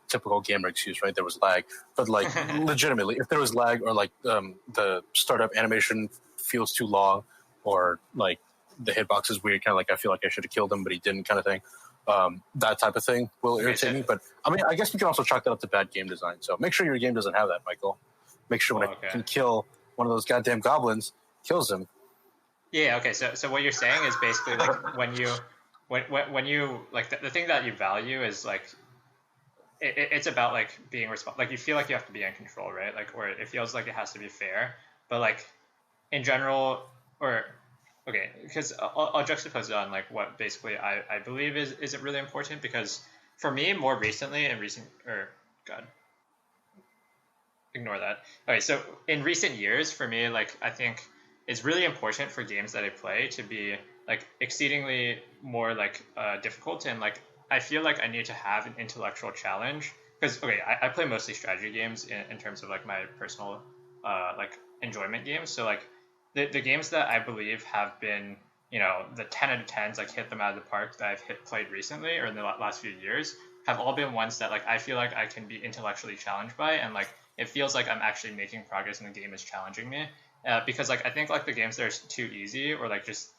Typical gamer excuse, right? There was lag, but like legitimately, if there was lag or like the startup animation feels too long, or like the hitbox is weird, kind of like I feel like I should have killed him, but he didn't, kind of thing. That type of thing will irritate me. But I mean, I guess we can also chalk that up to bad game design. So make sure your game doesn't have that, Michael. Make sure when it can kill one of those goddamn goblins, kills him. Yeah. Okay. So what you're saying is basically like when you like the thing that you value is like it's about like being responsible. Like you feel like you have to be in control, right? Like, or it feels like it has to be fair. But like in general, or okay, because I'll juxtapose it on like what basically I believe isn't really important, because for me more recently ignore that. Okay, so in recent years for me, like I think it's really important for games that I play to be like exceedingly more like difficult, and like I feel like I need to have an intellectual challenge, because okay, I play mostly strategy games in terms of like my personal like enjoyment games. So like the games that I believe have been, you know, the 10 out of 10s, like hit them out of the park that I've played recently or in the last few years, have all been ones that like I feel like I can be intellectually challenged by, and like it feels like I'm actually making progress and the game is challenging me. Because like I think like the games that are too easy or like just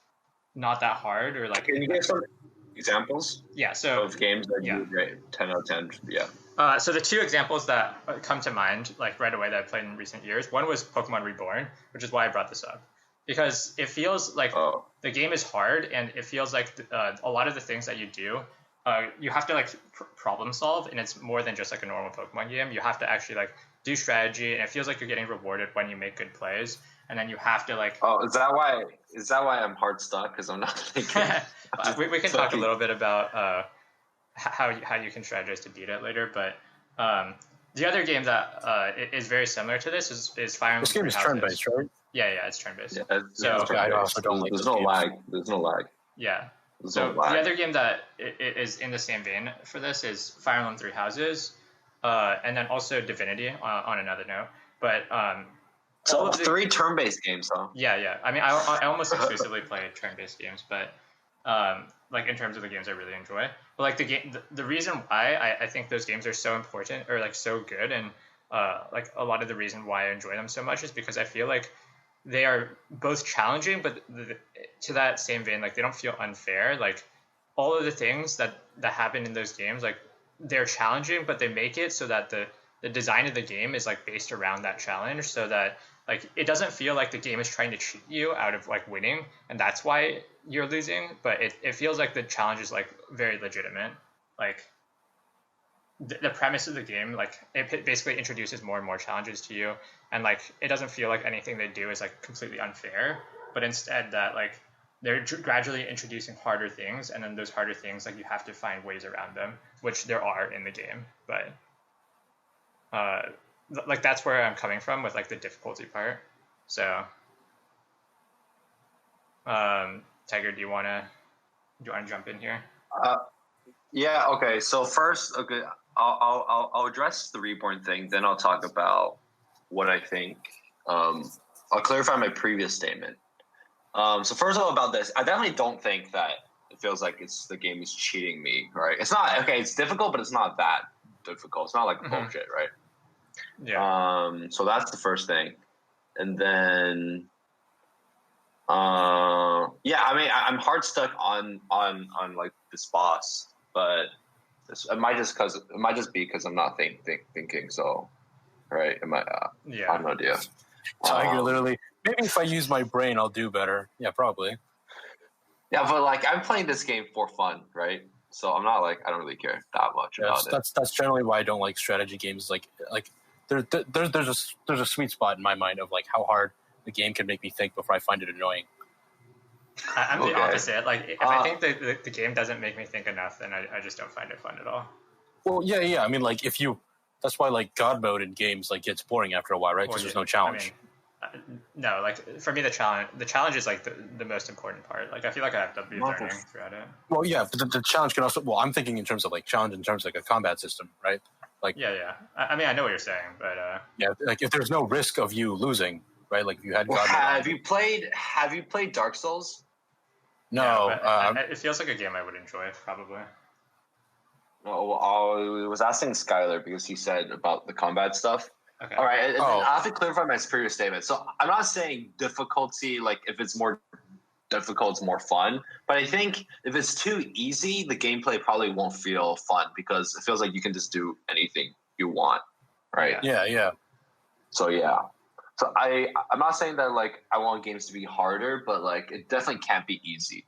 not that hard, or like can you give some examples? Yeah, so of games that you rate 10 out of 10. Yeah. So the two examples that come to mind like right away that I've played in recent years, one was Pokemon Reborn, which is why I brought this up, because it feels like the game is hard, and it feels like a lot of the things that you do, you have to like problem solve, and it's more than just like a normal Pokemon game. You have to actually like do strategy, and it feels like you're getting rewarded when you make good plays, and then you have to like. Oh, is that why I'm hard stuck? Because I'm not thinking. we can talk a little bit about how you can strategize to beat it later, but the other game that is very similar to this is Fire Emblem. This game is turn-based, right? Yeah, it's turn-based. Yeah, so I also don't like. There's no lag. There's no lag. Yeah. So the other game that is in the same vein for this is Fire Emblem Three Houses, and then also Divinity on another note. But so three turn-based games, though. Yeah. I mean, I almost exclusively play turn-based games, but like in terms of the games I really enjoy. But like the reason why I think those games are so important or like so good, and like a lot of the reason why I enjoy them so much is because I feel like they are both challenging, but to that same vein, like they don't feel unfair. Like all of the things that happen in those games, like they're challenging, but they make it so that the design of the game is like based around that challenge, so that like it doesn't feel like the game is trying to cheat you out of like winning, and that's why you're losing. But it feels like the challenge is like very legitimate. Like the premise of the game, like it basically introduces more and more challenges to you, and like it doesn't feel like anything they do is like completely unfair, but instead that like they're gradually introducing harder things, and then those harder things like you have to find ways around them, which there are in the game. But like that's where I'm coming from with like the difficulty part. So Tiger, do you want to jump in here? Yeah. Okay. So first, okay, I'll address the Reborn thing. Then I'll talk about what I think. I'll clarify my previous statement. So first of all, about this, I definitely don't think that it feels like the game is cheating me. Right? It's not. Okay, it's difficult, but it's not that difficult. It's not like bullshit, right? Yeah. So that's the first thing, and then. Yeah, I mean, I'm hard stuck on like this boss, but it might just be because I'm not thinking. So, right? Yeah. I have no idea. Tiger, literally. Maybe if I use my brain, I'll do better. Yeah, probably. Yeah, but like I'm playing this game for fun, right? So I'm not like I don't really care that much about it. That's generally why I don't like strategy games. Like there's a sweet spot in my mind of like how hard the game can make me think before I find it annoying. I'm the opposite. Like if I think the game doesn't make me think enough, then I just don't find it fun at all. Well, yeah. I mean, like that's why like God mode in games like gets boring after a while, right? Because there's no challenge. I mean, no, like for me, the challenge is like the most important part. Like I feel like I have to be learning throughout it. Well, yeah, but the challenge can also. Well, I'm thinking in terms of like challenge in terms of like a combat system, right? Like yeah. I mean, I know what you're saying, but yeah, like if there's no risk of you losing, right? Like if you had God mode. Have you played Dark Souls? No, yeah, it feels like a game I would enjoy probably. Well, I was asking Skylar because he said about the combat stuff. Okay. All right, I have to clarify my previous statement. So I'm not saying difficulty, like if it's more difficult, it's more fun. But I think if it's too easy, the gameplay probably won't feel fun because it feels like you can just do anything you want, right? Yeah. So yeah. So I'm not saying that like I want games to be harder, but like it definitely can't be easy.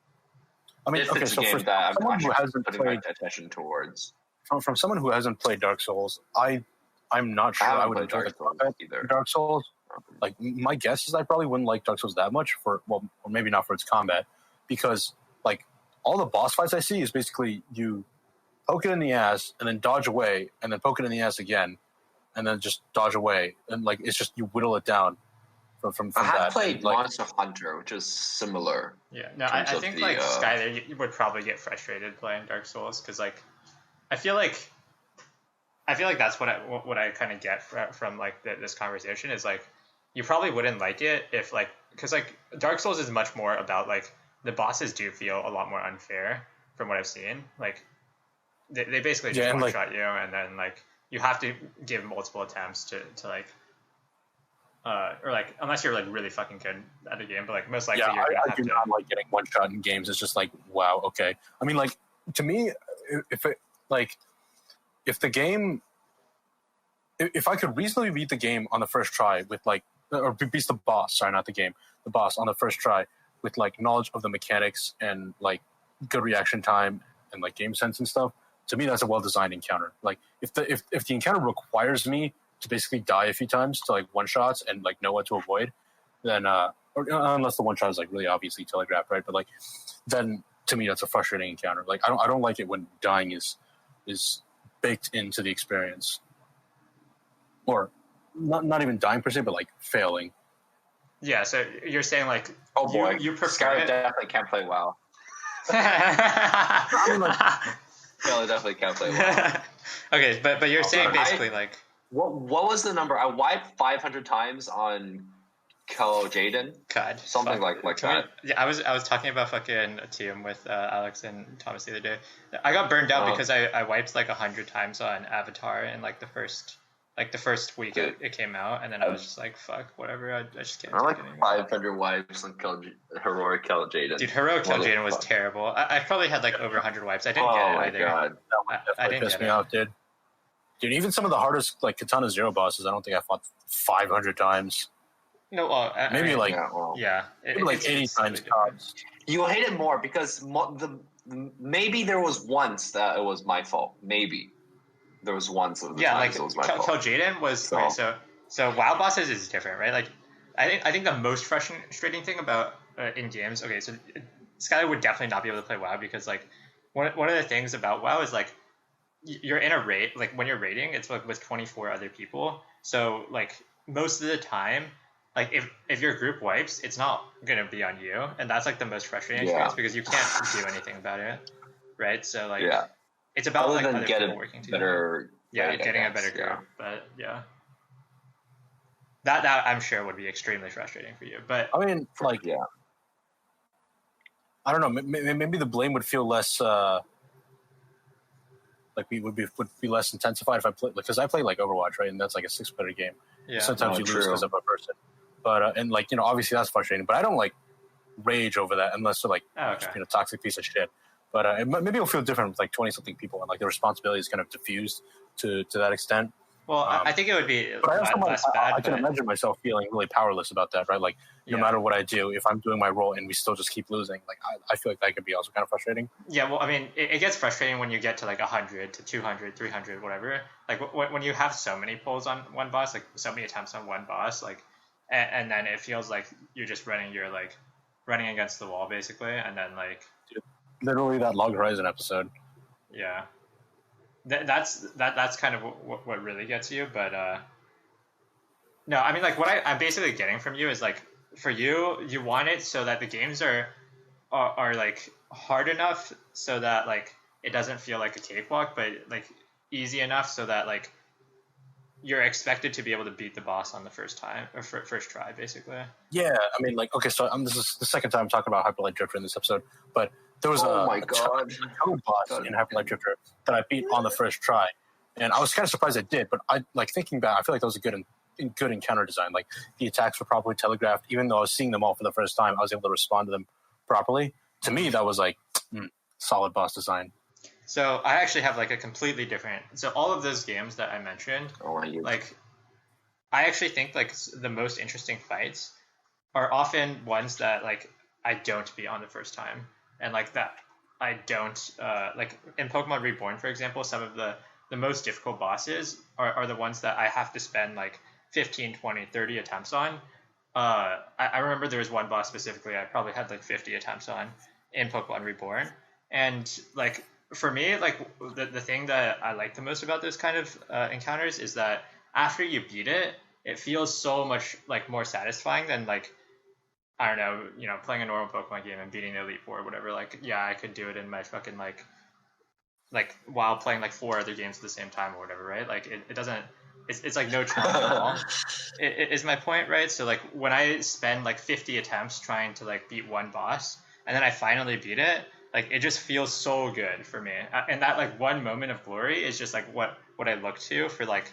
I mean, if it's a game that I'm actually putting my attention towards. From someone who hasn't played Dark Souls, I'm not sure I would enjoy the combat in Dark Souls. Like, my guess is I probably wouldn't like Dark Souls that much or maybe not for its combat, because like all the boss fights I see is basically you poke it in the ass and then dodge away and then poke it in the ass again and then just dodge away, and like it's just you whittle it down from I have that. played Monster Hunter, which is similar. Yeah, no, I think like Skyler, you would probably get frustrated playing Dark Souls because like I feel like that's what I kind of get from like this conversation is like you probably wouldn't like it if like because like Dark Souls is much more about like the bosses do feel a lot more unfair from what I've seen. Like they basically just one shot you and then like you have to give multiple attempts to like or like unless you're like really fucking good at the game, but like most likely you're gonna have to. Not like getting one shot in games. It's just like wow, okay. I mean, like to me, if the game, if I could reasonably beat the game on the first try with like, or beat the boss, sorry, not the game, the boss on the first try with like knowledge of the mechanics and like good reaction time and like game sense and stuff, to me that's a well-designed encounter. Like if the encounter requires me to basically die a few times to like one shots and like know what to avoid, then or unless the one shot is like really obviously telegraphed, right? But like then to me that's a frustrating encounter. Like I don't like it when dying is baked into the experience, or not even dying per se, but like failing. Yeah, so you're saying like you prefer Sky it? Definitely can't play WoW. I mean, like, Sky definitely can't play WoW. Okay, but you're saying basically like what was the number? I wiped 500 times on Kill Jaden. God, something like that. Yeah, I was talking about fucking a team with Alex and Thomas the other day. I got burned out because I wiped like 100 times on Avatar in like the first week it came out, and then I was just like, fuck, whatever. I just can't. I like 500 wipes on Heroic Kill Jaden. Dude, Heroic Kill Jaden was terrible. I probably had like over 100 wipes. I didn't get it either. God. I didn't piss me off, dude. Dude, even some of the hardest like Katana Zero bosses, I don't think I fought 500 times. No, well, maybe like maybe like 80 times tops. You hate it more because maybe there was once that it was my fault. Maybe there was once of the times it was my fault. Kill Jaden was okay, so WoW bosses is different, right? Like I think the most frustrating thing about in games. Okay, so Skylar would definitely not be able to play WoW because like one of the things about WoW is like you're in a raid. Like when you're raiding, it's like with 24 other people. So like most of the time, like if your group wipes, it's not gonna be on you, and that's like the most frustrating experience because you can't do anything about it, right? So like it's about like other people working together. Getting a better group, but that I'm sure would be extremely frustrating for you. But I mean, like I don't know, maybe the blame would feel less. Like would be less intensified if I play, because I play like Overwatch, right? And that's like a 6-player game. Yeah. Sometimes you lose because of a person, but and like obviously that's frustrating. But I don't like rage over that unless they're like toxic piece of shit. But maybe it'll feel different with like 20-something people, and like the responsibility is kind of diffused to that extent. Well, I think it would be less bad. I can imagine myself feeling really powerless about that, right? Like, no matter what I do, if I'm doing my role and we still just keep losing, like, I feel like that could be also kind of frustrating. Yeah, well, I mean, it gets frustrating when you get to, like, 100 to 200, 300, whatever. Like, when you have so many pulls on one boss, like, so many attempts on one boss, like, and then it feels like you're just running against the wall, basically, and then, like... Dude, literally that Log Horizon episode. Yeah. That's kind of what really gets you, but no, I mean like what I'm basically getting from you is like for you want it so that the games are like hard enough so that like it doesn't feel like a cakewalk, but like easy enough so that like you're expected to be able to beat the boss on the first time or first try, basically. Yeah, I mean like okay, so this is the second time I'm talking about Hyper Light Drifter in this episode, but there was a code boss in Hyper Light Drifter that I beat on the first try, and I was kind of surprised I did. But I like thinking back, I feel like that was a good encounter design. Like the attacks were properly telegraphed, even though I was seeing them all for the first time. I was able to respond to them properly. To me, that was like solid boss design. So I actually have like a completely different. So all of those games that I mentioned, like I actually think like the most interesting fights are often ones that like I don't beat on the first time, and like that I don't like in Pokemon Reborn, for example. Some of the most difficult bosses are the ones that I have to spend like 15, 20, 30 attempts on. I remember there was one boss specifically I probably had like 50 attempts on in Pokemon Reborn, and like for me, like the thing that I like the most about those kind of encounters is that after you beat it, it feels so much like more satisfying than like I don't know, playing a normal Pokemon game and beating the Elite Four or whatever. Like, yeah, I could do it in my fucking like while playing like 4 other games at the same time or whatever, right? Like it doesn't. It's like no challenge at all. It is my point, right? So like when I spend like 50 attempts trying to like beat one boss and then I finally beat it, like it just feels so good for me. And that like one moment of glory is just like what I look to for like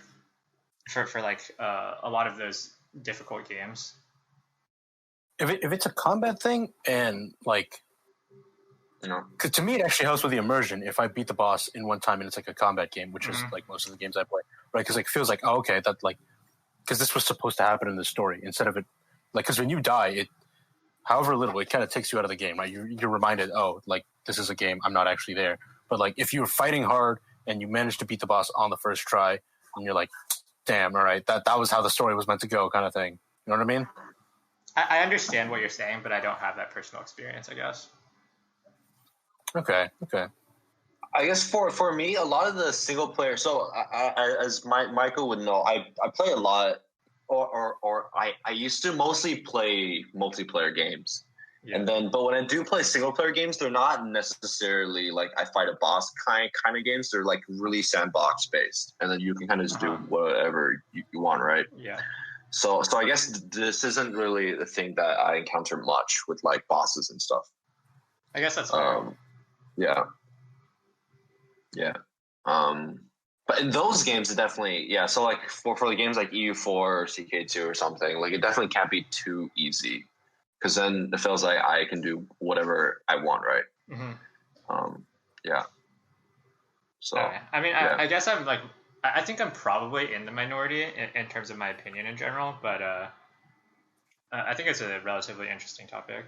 for like a lot of those difficult games. If it's a combat thing and like, because to me it actually helps with the immersion if I beat the boss in one time and it's like a combat game, which is like most of the games I play, right? Because like it feels like, oh, okay, that like, because this was supposed to happen in the story instead of it, like, because when you die, it, however little, it kind of takes you out of the game, right? You're reminded, oh, like this is a game, I'm not actually there. But like if you're fighting hard and you manage to beat the boss on the first try, and you're like, damn, all right, that was how the story was meant to go, kind of thing. You know what I mean? I understand what you're saying, but I don't have that personal experience, I guess. Okay. I guess for me, a lot of the single player. So as Michael would know, I play a lot, or I used to mostly play multiplayer games, and then but when I do play single player games, they're not necessarily like I fight a boss kind of games. They're like really sandbox based, and then you can kind of just do whatever you want, right? Yeah. So I guess this isn't really the thing that I encounter much with like bosses and stuff. I guess that's fair. Yeah. But in those games, it definitely, So like for the games like EU4 or CK2 or something, like it definitely can't be too easy, because then it feels like I can do whatever I want, right? So I mean, I guess I'm like, I think I'm probably in the minority in terms of my opinion in general, but I think it's a relatively interesting topic.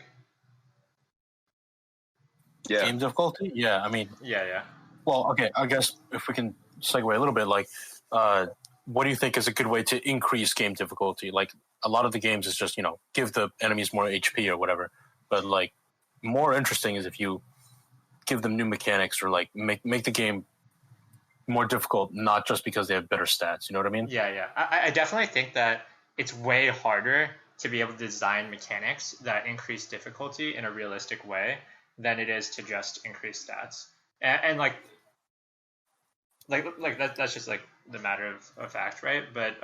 Yeah. Game difficulty? Yeah, I mean... Yeah. Well, okay, I guess if we can segue a little bit, like, what do you think is a good way to increase game difficulty? Like, a lot of the games is just, give the enemies more HP or whatever. But, like, more interesting is if you give them new mechanics or, like, make the game more difficult, not just because they have better stats. You know what I mean? Yeah. I definitely think that it's way harder to be able to design mechanics that increase difficulty in a realistic way than it is to just increase stats. And like that's just like the matter of fact, right? But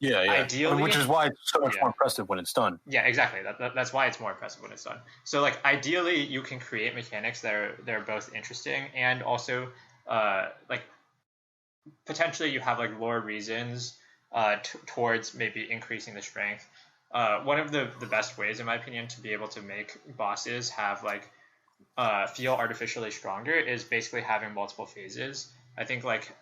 ideally, which is why it's so much more impressive when it's done. Yeah, exactly. That's why it's more impressive when it's done. So like ideally, you can create mechanics that are both interesting and also like potentially you have like lore reasons towards maybe increasing the strength. One of the best ways, in my opinion, to be able to make bosses have like feel artificially stronger is basically having multiple phases. I think like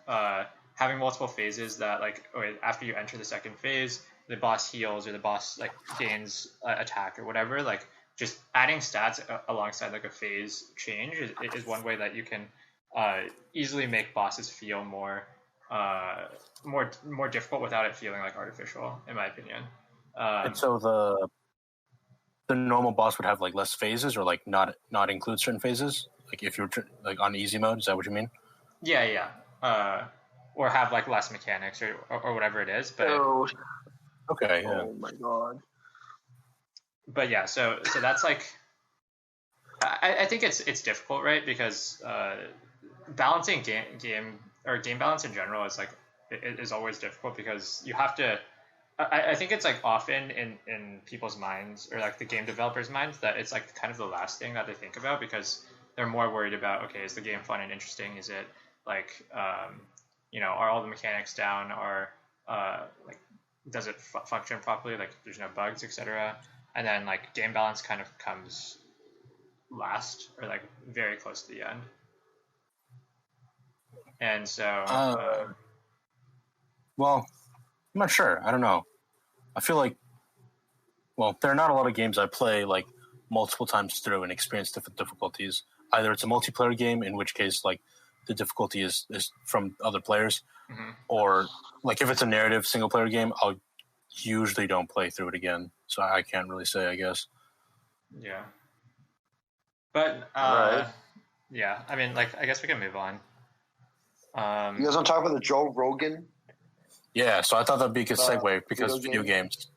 having multiple phases that like after you enter the second phase, the boss heals or the boss like gains attack or whatever. Like just adding stats alongside like a phase change is one way that you can easily make bosses feel more difficult without it feeling like artificial, in my opinion. And so the normal boss would have like less phases, or like not include certain phases. Like if you're like on easy mode, is that what you mean? Yeah. Or have like less mechanics or whatever it is. But okay. Yeah. Oh my god. But yeah, so that's like I think it's difficult, right? Because balancing game balance in general is like it is always difficult because you have to. I think it's like often in people's minds or like the game developers' minds that it's like kind of the last thing that they think about because they're more worried about, okay, is the game fun and interesting? Is it like, are all the mechanics down? Or like, does it function properly? Like there's no bugs, etc. And then like game balance kind of comes last or like very close to the end. And so, well, I'm not sure. I don't know. I feel like, well, there are not a lot of games I play like multiple times through and experience different difficulties. Either it's a multiplayer game, in which case like the difficulty is from other players, or like if it's a narrative single player game, I'll usually don't play through it again. So I can't really say, I guess. Yeah. But Right. yeah, I mean, like, I guess we can move on. You guys want to talk about the Joe Rogan? Yeah, so I thought that'd be a good segue because video games.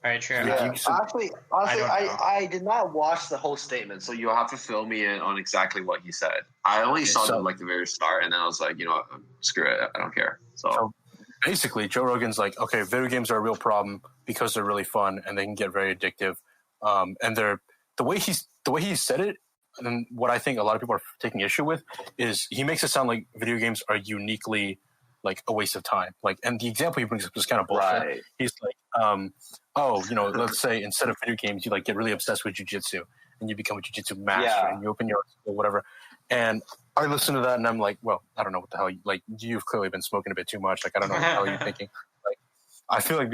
All right, sure. Yeah. Honestly, I did not watch the whole statement, so You'll have to fill me in on exactly what he said. I only saw the very start, and then I was like, you know what, screw it, I don't care. So basically, Joe Rogan's like, okay, video games are a real problem because they're really fun and they can get very addictive. And they're the way he said it, and what I think a lot of people are taking issue with is he makes it sound like video games are uniquely like a waste of time. Like, and the example he brings up is kind of bullshit. Right. He's like, let's say instead of video games, you like get really obsessed with jiu-jitsu and you become a jiu-jitsu master and you open your own school, whatever. And I listen to that and I'm like, well, I don't know what the hell you've clearly been smoking a bit too much. Like, I don't know what the hell you're thinking. Like, I feel like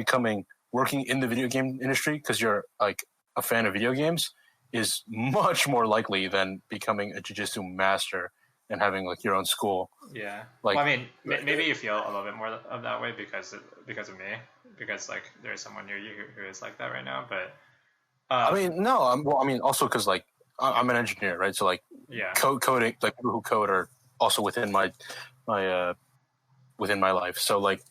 working in the video game industry because you're like a fan of video games is much more likely than becoming a jiu-jitsu master and having like your own school. Yeah. Like, well, I mean, maybe you feel a little bit more of that way because of me, because like there's someone near you who is like that right now. But I mean, no. Also because like I'm an engineer, right? So like, coding, like people who code are also within my life. So like,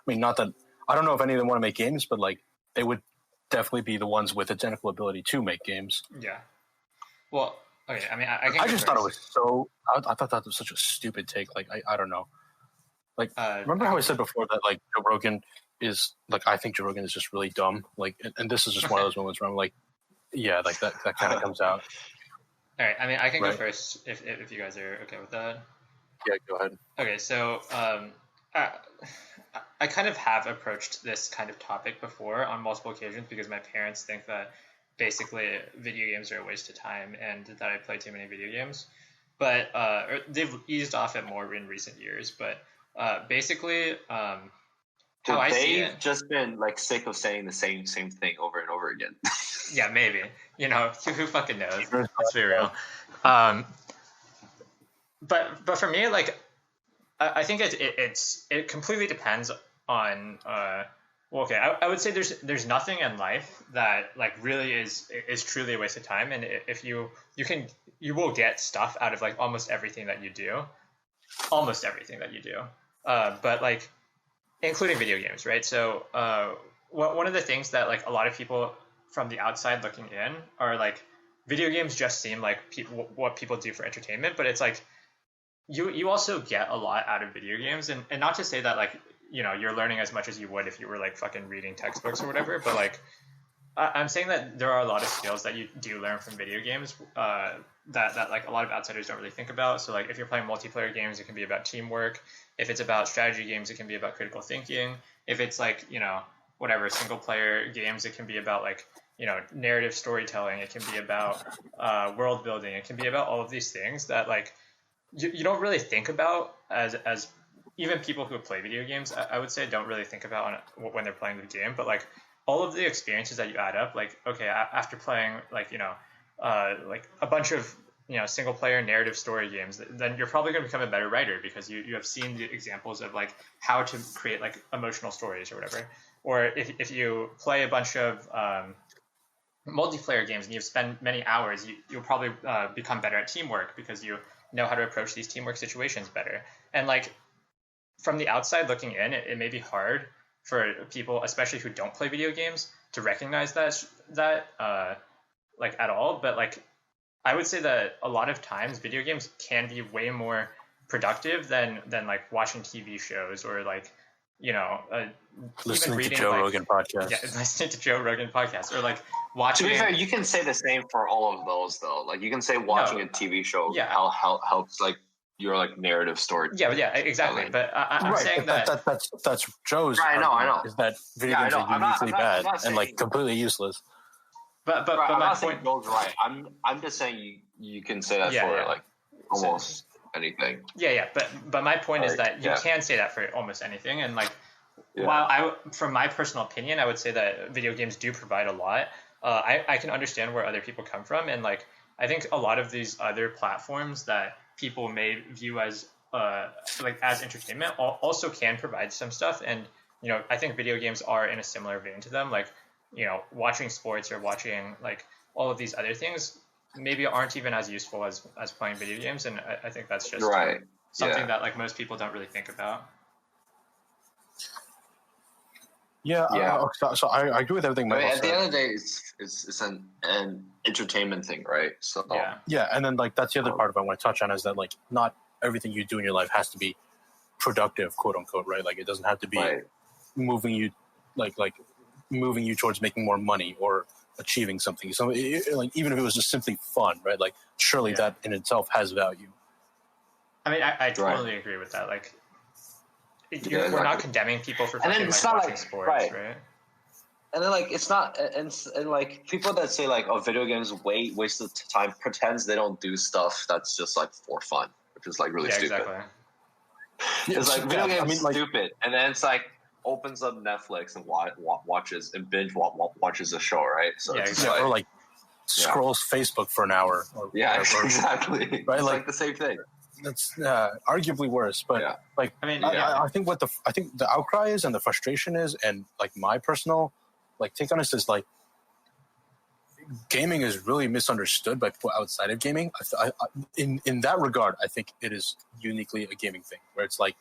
not that I don't know if any of them want to make games, but like they would definitely be the ones with the technical ability to make games. Yeah. Well, okay. I mean, I just thought it was so. I thought that was such a stupid take. Like, I don't know. Like, remember how I said before that like Joe Rogan is like, I think Joe Rogan is just really dumb. Like, and this is just one of those moments where I'm like, yeah, like that kind of comes out. All right. I mean, I can go first if you guys are okay with that. Yeah, go ahead. Okay, so I kind of have approached this kind of topic before on multiple occasions because my parents think that basically video games are a waste of time and that I play too many video games. But they've eased off it more in recent years. But basically, how I see it, they've just been like sick of saying the same thing over and over again. Yeah, maybe. You know, who fucking knows? Let's be real. But for me, like, I think it completely depends on. Okay, I would say there's nothing in life that like really is truly a waste of time, and if you will get stuff out of like almost everything that you do, but like including video games, right? So one of the things that like a lot of people from the outside looking in are like video games just seem like what people do for entertainment, but it's like you also get a lot out of video games, and not to say that like, you know, you're learning as much as you would if you were like fucking reading textbooks or whatever, but like I'm saying that there are a lot of skills that you do learn from video games that like a lot of outsiders don't really think about. So like if you're playing multiplayer games, it can be about teamwork. If it's about strategy games, it can be about critical thinking. If it's like, you know, whatever single player games, it can be about like, you know, narrative storytelling. It can be about world building. It can be about all of these things that like you don't really think about as even people who play video games, I would say, don't really think about when they're playing the game. But like all of the experiences that you add up, like, okay, after playing like, you know, like a bunch of, you know, single player narrative story games, then you're probably going to become a better writer because you have seen the examples of like how to create like emotional stories or whatever. Or if you play a bunch of multiplayer games and you've spent many hours, you'll probably become better at teamwork because you know how to approach these teamwork situations better. And like from the outside looking in, it may be hard for people, especially who don't play video games, to recognize that like at all. But like I would say that a lot of times video games can be way more productive than like watching TV shows or like, you know, listening to Joe Rogan podcasts. Yeah, listening to Joe Rogan podcasts or like watching. To be fair, you can say the same for all of those though. Like you can say watching a TV show helps like your like narrative story. Yeah, exactly. But I'm saying that's Joe's. Right, I know. Is that video games are uniquely bad and like completely useless. But I'm my not saying point. Joel's right. I'm just saying you can say that for like almost anything. Yeah. But my point is that you Yeah. can say that for almost anything, and like Yeah. while from my personal opinion, I would say that video games do provide a lot. I can understand where other people come from, and like I think a lot of these other platforms that people may view as like as entertainment also can provide some stuff, and you know I think video games are in a similar vein to them. Like you know watching sports or watching like all of these other things maybe aren't even as useful as playing video games, and I think that's just something that like most people don't really think about. Yeah. So I agree with everything. I mean, Michael at the said. end of the day, it's an entertainment thing, right? So Yeah, and then like that's the other part of it I want to touch on is that like not everything you do in your life has to be productive, quote unquote, right? Like it doesn't have to be moving you like moving you towards making more money or achieving something. So like even if it was just simply fun, right? Like surely that in itself has value. I mean, I totally agree with that. Like, we're not condemning people for fucking like watching sports, right? And then like it's not, and like people that say like video games waste of time pretends they don't do stuff that's just like for fun, which is like really stupid. Exactly. It's like video games stupid, and then it's like opens up Netflix and watches and binge watches a show, right? So or like scrolls Facebook for an hour. Or exactly. Right, it's like the same thing. That's arguably worse, but like I mean, I think I think the outcry is and the frustration is, and like my personal like take on this is like gaming is really misunderstood by people outside of gaming. In that regard, I think it is uniquely a gaming thing where it's like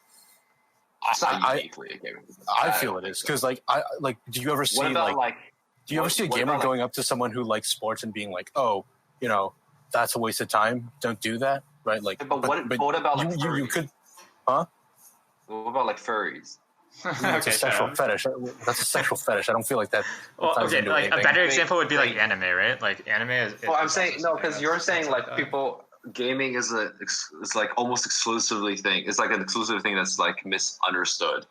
it's not uniquely a gaming thing. I feel it is because like I like. Do you ever see do you ever see a gamer going up to someone who likes sports and being like, oh, you know, that's a waste of time. Don't do that. Right, like, but what about like furries? You could, huh? What about like furries? That's a sexual fetish. That's a sexual fetish. I don't feel like that. Well, okay, like a better example would be like anime, right? Like anime is. Well, I'm saying no, because you're saying like people gaming is it's like almost exclusively thing. It's like an exclusive thing that's like misunderstood.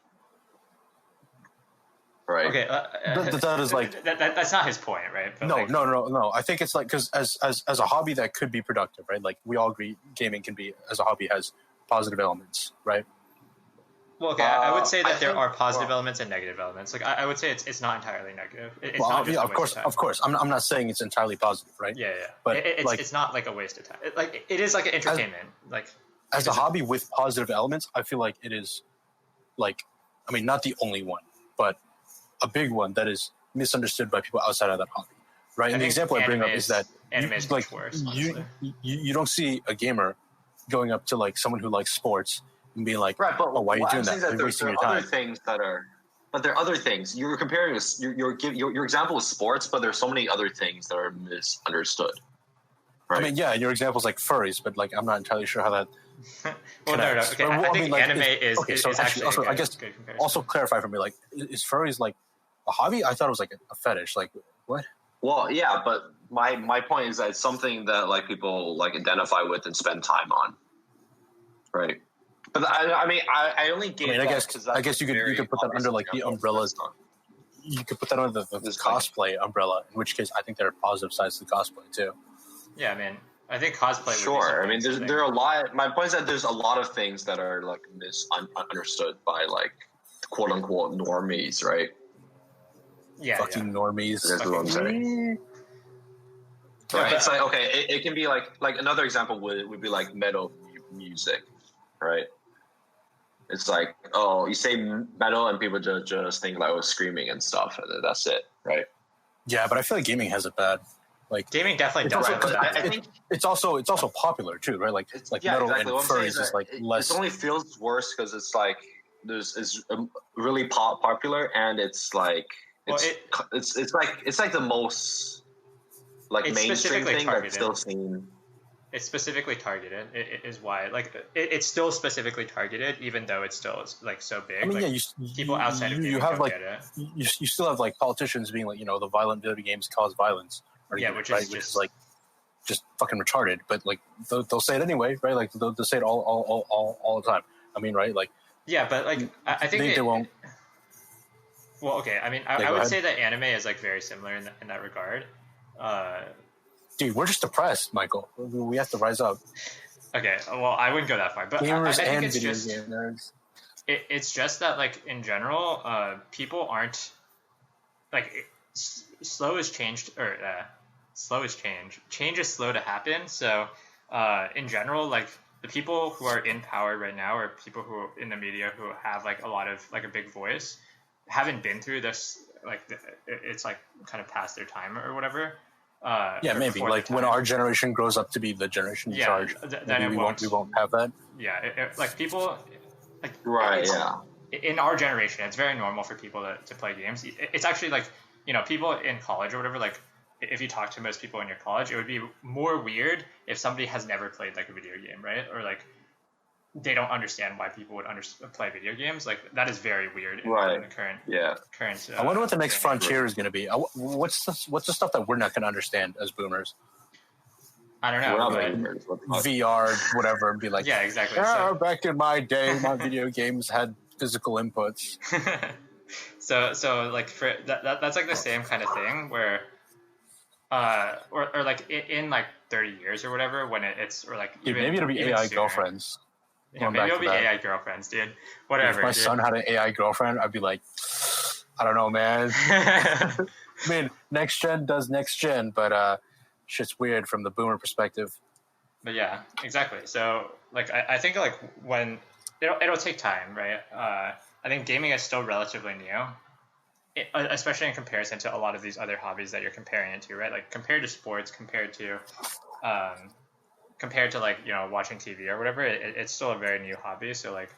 Right. Okay. That is like that's not his point, right? But no. I think it's like because as a hobby that could be productive, right? Like we all agree, gaming can be as a hobby has positive elements, right? Well, okay, I would say that there are positive elements and negative elements. Like I would say it's not entirely negative. It's not just of course. I'm not saying it's entirely positive, right? Yeah. But it's not like a waste of time. It is like an entertainment. As a hobby with positive elements, I feel like it is like I mean not the only one, but a big one that is misunderstood by people outside of that hobby, right? And the example I bring up is that you don't see a gamer going up to like someone who likes sports and being like, right, but oh, why are you doing that? There are other things that are, but there are other things. You're comparing your example is sports, but there's so many other things that are misunderstood. Right? I mean, yeah, your example is like furries, but like I'm not entirely sure how that. Well, no. Okay, I think like, anime is actually also, I guess also clarify for me, like, is furries like a hobby? I thought it was like a fetish. Like, what? Well, yeah, but my point is that it's something that like people like identify with and spend time on, right? But I mean, I only gave. I guess you could put that under like the umbrella. You could put that under the cosplay umbrella. In which case, I think there are positive sides to cosplay too. Yeah, I mean, I think cosplay. Sure, I mean, there are a lot. My point is that there's a lot of things that are like misunderstood by like quote unquote normies, right? Yeah, fucking normies. That's what I'm saying. Right, it's like okay, it can be like another example would be like metal music, right? It's like you say metal and people just think like screaming and stuff, and that's it, right? Yeah, but I feel like gaming has it bad. Like gaming definitely does. I think it's also popular too, right? Like metal and furries is like less. It only feels worse because it's like it's really popular and it's like it's like the most like mainstream thing that's still seen. It's specifically targeted. It is why it's still specifically targeted, even though it's still like so big. I mean, like, people outside of gaming don't get it. You still have like politicians being like, the violent video games cause violence. Which is like just fucking retarded. But like they'll say it anyway, right? Like they'll say it all the time. I mean, right? Like but like I think they won't. Well, okay. I mean, I would say that anime is like very similar in that regard. Dude, we're just depressed, Michael. We have to rise up. Okay, well, I wouldn't go that far, but Gamers I think and it's video just game nerds. it's just that like in general, people aren't like slow is changed or slow is change. Change is slow to happen. So in general, like the people who are in power right now, or people who are in the media who have like a lot of like a big voice, haven't been through this. Like it's like kind of past their time or whatever. Yeah, maybe like when our generation grows up to be the generation in charge, then we won't have that. Yeah, like people, like Right. In our generation, it's very normal for people to play games. It's actually like, you know, people in college or whatever, like if you talk to most people in your college, it would be more weird if somebody has never played like a video game, right? Or like they don't understand why people would play video games. Like that is very weird in the current. I wonder what the next frontier is going to be. What's the stuff that we're not going to understand as boomers? I don't know. VR, whatever, and be like, yeah, exactly. So, back in my day, my video games had physical inputs. so like for that's like the same kind of thing where, or like in like 30 years or whatever, when it's or like dude, maybe it'll be AI sooner. girlfriends. Yeah, maybe it'll be AI girlfriends, dude. Whatever. If my son had an AI girlfriend, I'd be like, I don't know, man. I mean, next gen does next gen, but shit's weird from the boomer perspective. But yeah, exactly. So like I think like when it'll take time, right? I think gaming is still relatively new, especially in comparison to a lot of these other hobbies that you're comparing it to, right? Like compared to sports, compared to like, you know, watching TV or whatever, it's still a very new hobby. So like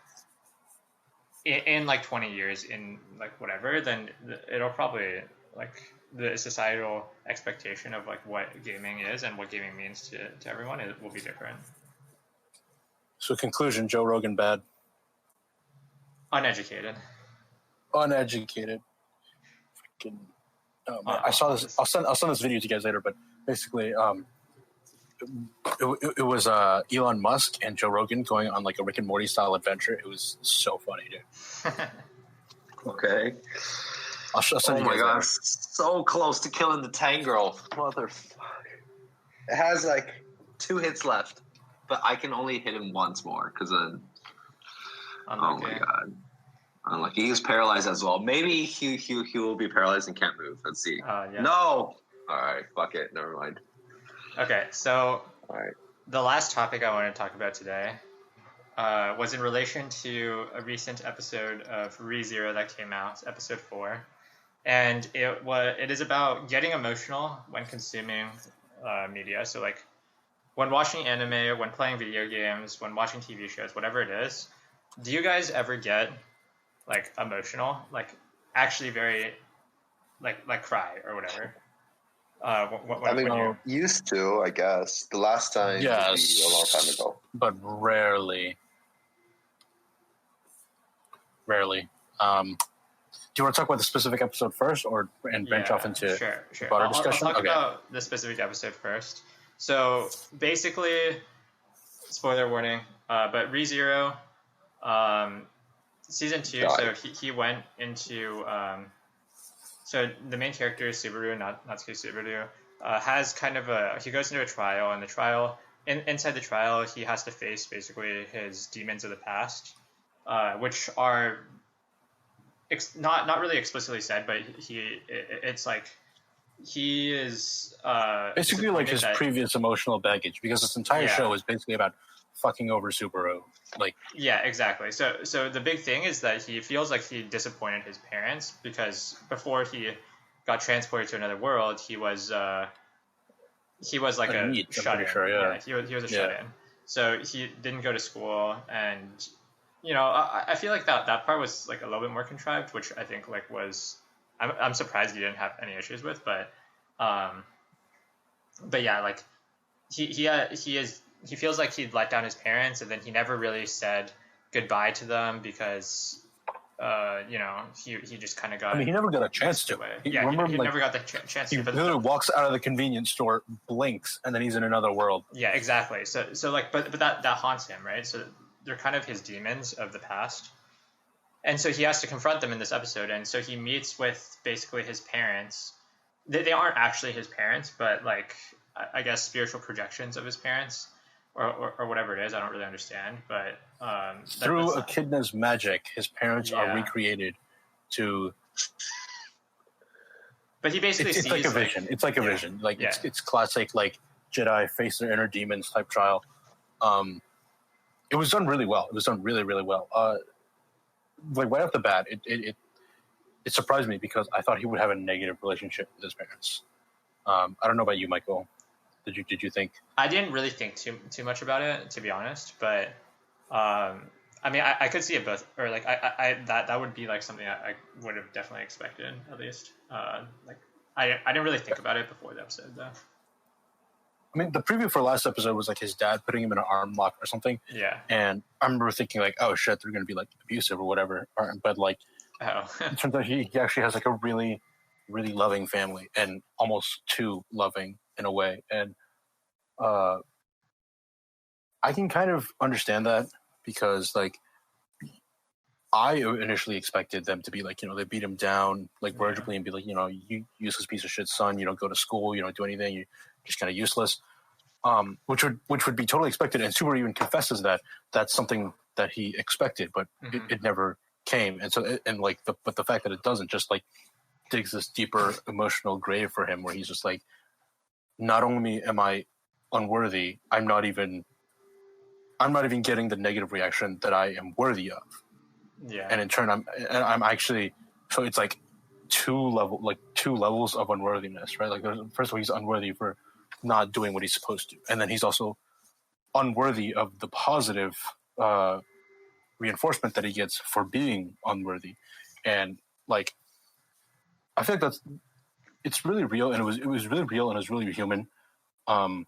in like 20 years in like whatever, then it'll probably like the societal expectation of like what gaming is and what gaming means to everyone, it will be different. So conclusion, Joe Rogan bad. Uneducated. Freaking, oh man, I saw this. I'll send this video to you guys later. But basically, it was Elon Musk and Joe Rogan going on like a Rick and Morty style adventure. It was so funny, dude. Okay. I'll send you guys my god, later. so close to killing the Tangrel. Motherfucker. It has like 2 hits left, but I can only hit him once more because then. Unlucky. Oh my god. Unlucky. He's paralyzed as well. Maybe he will be paralyzed and can't move. Let's see. Yeah. No! Alright, fuck it. Never mind. Okay, so Alright. the last topic I want to talk about today was in relation to a recent episode of ReZero that came out, episode 4. And it is about getting emotional when consuming media. So like when watching anime, when playing video games, when watching TV shows, whatever it is, do you guys ever get like emotional, like actually very like cry or whatever? Used to, I guess. The last time would be a long time ago. But rarely. Do you want to talk about the specific episode first, and branch off into sure. broader discussion? I'll talk about the specific episode first. So basically, spoiler warning, but ReZero, season 2. So he went into so the main character is Subaru, Natsuki Subaru, has kind of he goes into a trial, and the trial inside the trial he has to face basically his demons of the past, which are not really explicitly said, but it's like he is basically like his previous emotional baggage, because this entire show is basically about fucking over Subaru. Like, yeah, exactly. So the big thing is that he feels like he disappointed his parents, because before he got transported to another world, he was like a shut-in. Sure, he was a shut-in. So he didn't go to school, and you know, I feel like that part was like a little bit more contrived, which I think like was I'm surprised he didn't have any issues with, but yeah, like he feels like he'd let down his parents, and then he never really said goodbye to them because you know, he just kind of got. I mean, he never got a chance to. He never got the chance to. He literally walks out of the convenience store, blinks, and then he's in another world. Yeah, exactly. So like, but that haunts him, right? So they're kind of his demons of the past, and so he has to confront them in this episode. And so he meets with basically his parents, they aren't actually his parents, but like I guess spiritual projections of his parents, or whatever it is. I don't really understand, but through Echidna's magic, his parents are recreated to. But he basically it's like a vision. It's like a vision. Like it's classic like Jedi face their inner demons type trial. It was done really well. It was done really, really well. Like right off the bat, it surprised me because I thought he would have a negative relationship with his parents. I don't know about you, Michael. Did you think? I didn't really think too much about it, to be honest. But I mean, I could see it both, or like that would be like something I would have definitely expected, at least. Like I didn't really think about it before the episode, though. I mean, the preview for last episode was like his dad putting him in an arm lock or something. Yeah. And I remember thinking like, oh shit, they're going to be like abusive or whatever. But like, it turns out he actually has like a really, really loving family, and almost too loving in a way. And I can kind of understand that because like I initially expected them to be like, they beat him down like vertically and be like, you useless piece of shit son, you don't go to school, you don't do anything, you're just kind of useless. Which would be totally expected, and Subaru even confesses that that's something that he expected, but it never came. And so but the fact that it doesn't just like digs this deeper emotional grave for him, where he's just like, not only am I unworthy, I'm not even getting the negative reaction that I am worthy of. Yeah. And in turn, I'm actually, so it's like two levels of unworthiness, right? Like first of all, he's unworthy for not doing what he's supposed to, and then he's also unworthy of the positive reinforcement that he gets for being unworthy. And like, I feel like it's really real, and it was really real, and it was really human. We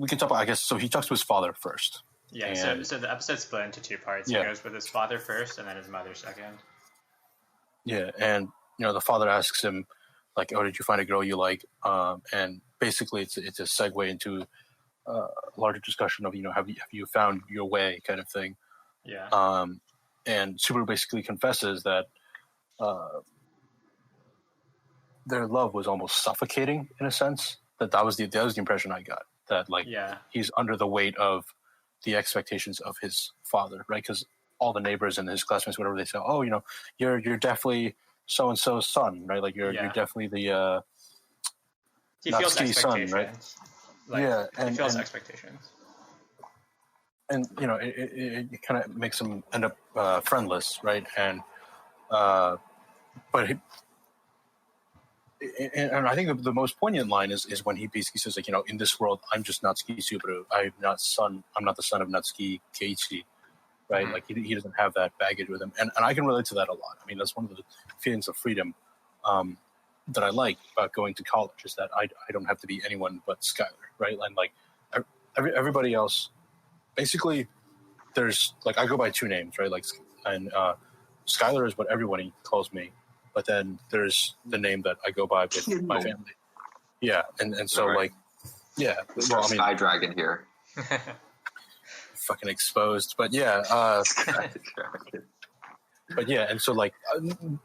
can talk about, I guess, so he talks to his father first. Yeah, so the episode's split into two parts. He goes with his father first, and then his mother second. Yeah, and the father asks him, like, "Oh, did you find a girl you like?" And basically, it's a segue into a larger discussion of have you found your way, kind of thing. Yeah. And Subaru basically confesses that their love was almost suffocating in a sense. That was the impression I got. That he's under the weight of the expectations of his father, right? Because all the neighbors and his classmates, whatever, they say, "Oh, you're definitely so and so's son, right? Like you're definitely the he feels expectations, son, right?" He feels expectations, and it kind of makes him end up friendless, right? And but and I think the most poignant line is when he basically says, like, in this world, I'm just Natsuki Subaru. I'm not the son of Natsuki Keiichi, right? Like he doesn't have that baggage with him, and I can relate to that a lot. I mean, that's one of the feelings of freedom that I like about going to college, is that I don't have to be anyone but Skylar, right? And like everybody else, basically, there's like, I go by two names, right? Like, and Skylar is what everybody calls me. But then there's the name that I go by with my family. Yeah, and so right. Well, Sky Dragon here. Fucking exposed, but yeah. But yeah, and so like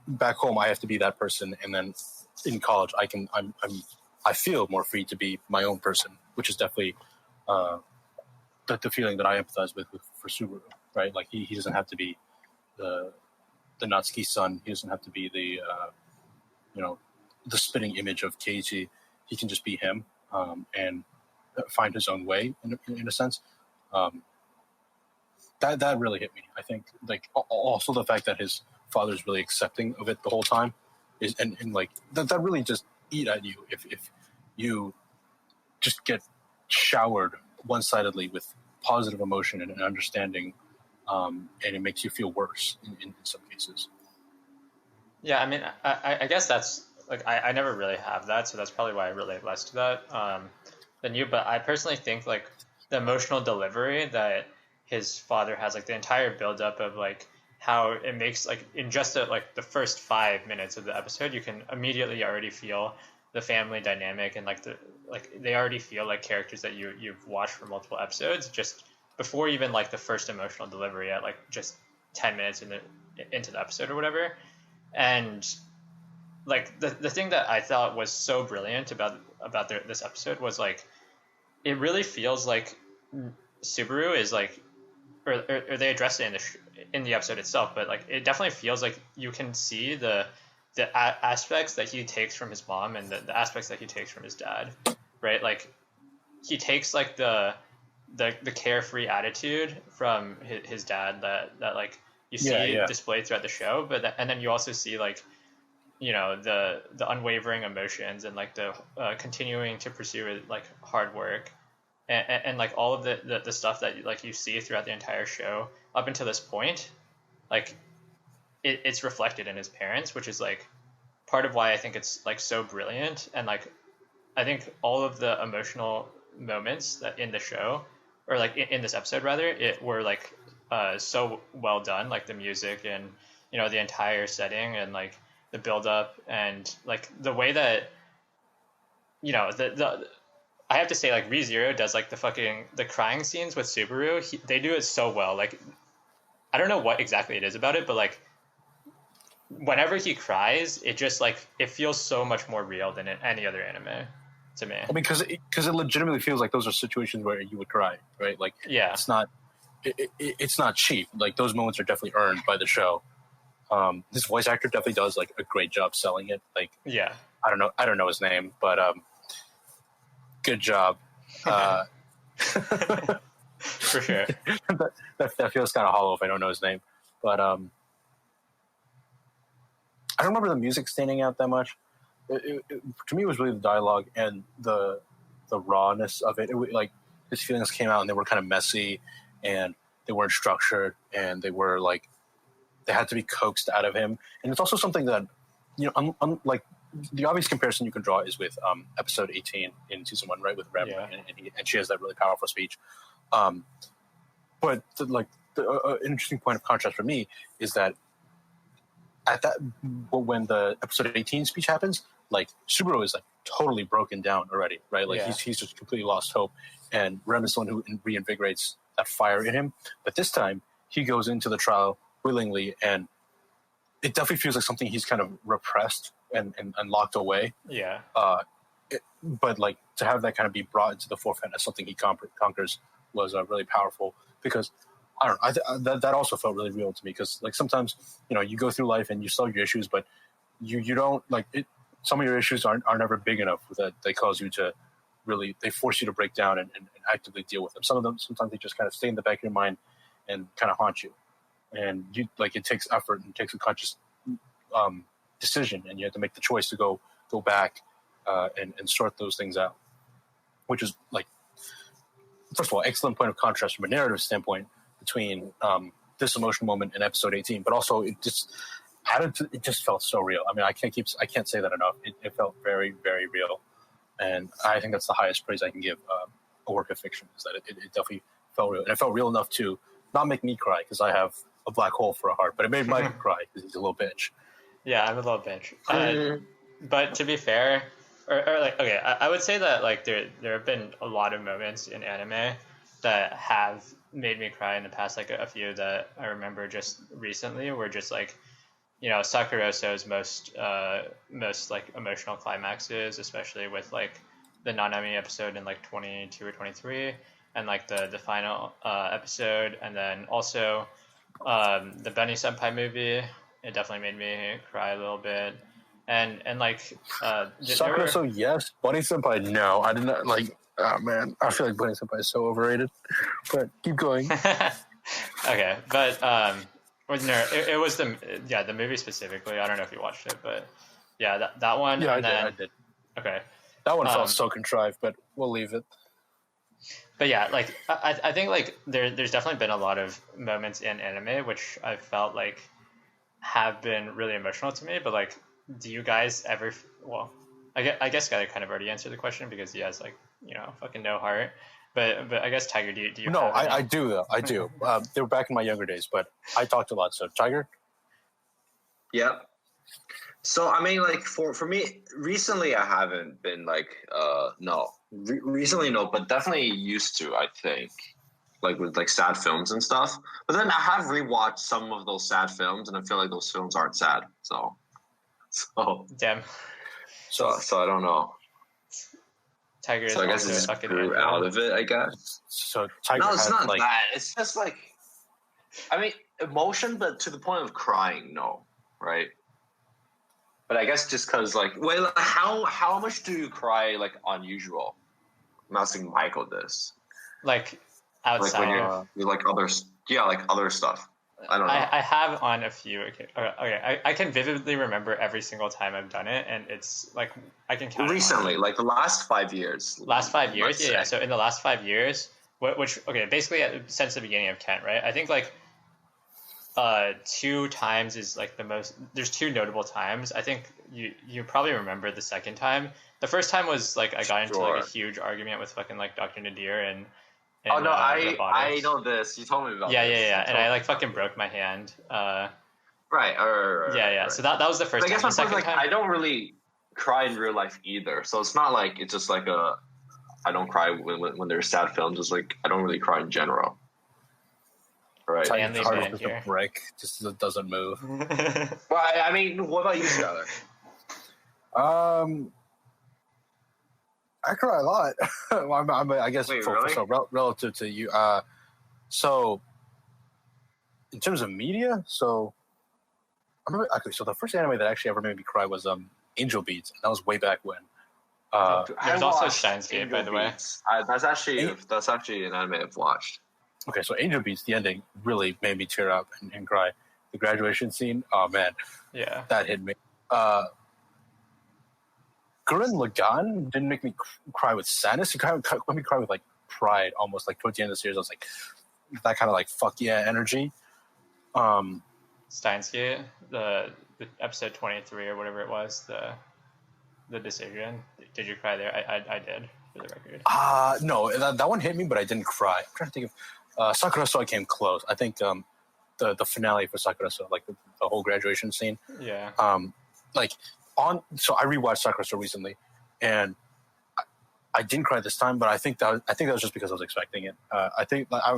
back home, I have to be that person, and then in college, I feel more free to be my own person, which is definitely the feeling that I empathize with for Subaru, right? Like he doesn't have to be the Natsuki son. He doesn't have to be the the spitting image of Keiichi. He can just be him and find his own way in a sense. That really hit me. I think like also the fact that his father's really accepting of it the whole time is and like that really just eat at you if you just get showered one-sidedly with positive emotion and understanding. And it makes you feel worse in some cases. Yeah, I mean, I guess that's like I never really have that, so that's probably why I relate less to that than you. But I personally think like the emotional delivery that his father has, like the entire buildup of like how it makes like in just like the first 5 minutes of the episode, you can immediately already feel the family dynamic, and like they already feel like characters that you've watched for multiple episodes just before even like the first emotional delivery at like just 10 minutes into the episode or whatever. And like the thing that I thought was so brilliant about this episode was like it really feels like Subaru is like, or they address it in the episode itself, but like it definitely feels like you can see the aspects that he takes from his mom and the aspects that he takes from his dad, right? Like he takes like the carefree attitude from his dad that like you see displayed throughout the show, but and then you also see like, you know, the unwavering emotions and like the continuing to pursue like hard work and like all of the stuff that like you see throughout the entire show up until this point, like it's reflected in his parents, which is like part of why I think it's like so brilliant. And like I think all of the emotional moments that in the show, or like in this episode rather, it were like so well done, like the music and, you know, the entire setting and like the build up and like the way that, you know, the I have to say, like, ReZero does like the crying scenes with Subaru. They do it so well. Like, I don't know what exactly it is about it, but like whenever he cries, it just like it feels so much more real than in any other anime to me. I mean, because it legitimately feels like those are situations where you would cry, right? Like, yeah, it's not cheap. Like those moments are definitely earned by the show. This voice actor definitely does like a great job selling it. Like, yeah, I don't know his name, but good job. For sure. that feels kind of hollow if I don't know his name, but I don't remember the music standing out that much. To me, it was really the dialogue and the rawness of it. Like his feelings came out and they were kind of messy and they weren't structured and they were like they had to be coaxed out of him. And it's also something that, you know, like the obvious comparison you can draw is with episode 18 in season 1, right, with Rem, and she has that really powerful speech. But an interesting point of contrast for me is that when the episode 18 speech happens, like Subaru is like totally broken down already, right? Like he's just completely lost hope, and Rem is the one who reinvigorates that fire in him. But this time he goes into the trial willingly, and it definitely feels like something he's kind of repressed and locked away. Yeah. But like to have that kind of be brought into the forefront as something he conquers was really powerful, because I don't know, that also felt really real to me, because like sometimes, you know, you go through life and you solve your issues, but you don't like it. Some of your issues are never big enough that they cause you to really, they force you to break down and actively deal with them. Some of them, sometimes they just kind of stay in the back of your mind and kind of haunt you. And you like, it takes effort and takes a conscious decision, and you have to make the choice to go back and sort those things out, which is like, first of all, excellent point of contrast from a narrative standpoint between this emotional moment in episode 18, but also it just felt so real. I mean, I can't say that enough. It felt very, very real, and I think that's the highest praise I can give a work of fiction, is that it definitely felt real, and it felt real enough to not make me cry because I have a black hole for a heart, but it made Mike cry because he's a little bitch. Yeah, I'm a little bitch. But to be fair, or like, okay, I would say that like there have been a lot of moments in anime that have made me cry in the past, like a few that I remember just recently were just like, you know, Sakuroso's most like emotional climaxes, especially with like the Nanami episode in like 22 or 23, and like the final episode, and then also the Bunny Senpai movie. It definitely made me cry a little bit, and like Sakuroso, yes. Bunny Senpai, no. I didn't like. Oh man, I feel like Bunny Senpai is so overrated. But keep going. Okay, but it was the movie specifically. I don't know if you watched it, but yeah, that one. Yeah, and I did. Okay. That one felt so contrived, but we'll leave it. But yeah, like I think like there's definitely been a lot of moments in anime which I felt like have been really emotional to me. But like, do you guys ever? Well, I guess I kind of already answered the question because he has like, you know, fucking no heart. But I guess Tiger, do you? No, I do though. I do. They were back in my younger days, but I talked a lot. So Tiger. Yep. So I mean, like for me, recently I haven't been like no, recently no, but definitely used to. I think like with like sad films and stuff. But then I have rewatched some of those sad films, and I feel like those films aren't sad. So So Damn. so I don't know. Tiger is So I guess also I a just fucking grew android. out of it, I guess. So Tiger No, it's had, not like, that. It's just like, I mean, emotion, but to the point of crying, no, right? But I guess just because, like, wait, like, how much do you cry, like, unusual? I'm asking Michael this. Like Like outside when of. you're like other stuff. I don't know. I have on a few. Okay, I can vividly remember every single time I've done it, and it's like I can count. Recently, like the last 5 years. Last 5 years, let's yeah. say. So in the last 5 years, which okay, basically since the beginning of Kent, right? I think like 2 times is like the most. There's 2 notable times. I think you probably remember the second time. The first time was like I got into like a huge argument with fucking like Dr. Nadir and Oh no, I robotics. know this. You told me about Yeah, this. and I like fucking broke my hand. Right. Yeah. Right. So that was the first But I time. guess The my point second is, like, time, I don't really cry in real life either. So it's not like it's just like I don't cry when there's sad films. It's like I don't really cry in general. Right. Tiger's Manly heart man is just here. a brick, just doesn't move. Well, I mean, what about you, Skyler? I cry a lot. I guess Wait, really? relative to you. So in terms of media, so I remember. Okay, so the first anime that actually ever made me cry was Angel Beats, and that was way back when. There's also watched Steins Gate, by the way. Beats. That's actually an anime I've watched. Okay, so Angel Beats, the ending really made me tear up and cry. The graduation scene, oh man, Yeah. that hit me. Gurren Lagann didn't make me cry with sadness. It made me cry with like pride, almost like towards the end of the series. I was like, that kind of like fuck yeah energy. Steins Gate, the episode 23 or whatever it was, the decision. Did you cry there? I did, for the record. No, that one hit me, but I didn't cry. I'm trying to think of Sakuraso. I came close. I think the finale for Sakuraso, like the whole graduation scene. Yeah. So I rewatched Sakuraso recently, and I didn't cry this time, but I think that was just because I was expecting it. I think I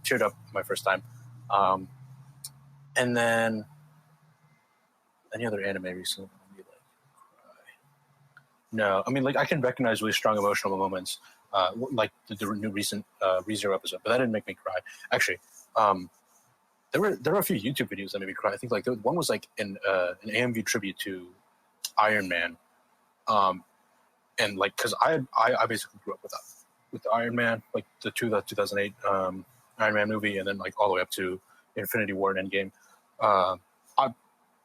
teared up my first time, and then any other anime recently. No, I mean, like, I can recognize really strong emotional moments, like the new recent ReZero episode, but that didn't make me cry. Actually, there were a few YouTube videos that made me cry. I think like one was like an AMV tribute to Iron Man, and like because I basically grew up with the Iron Man, like the 2008 Iron Man movie, and then like all the way up to Infinity War and Endgame.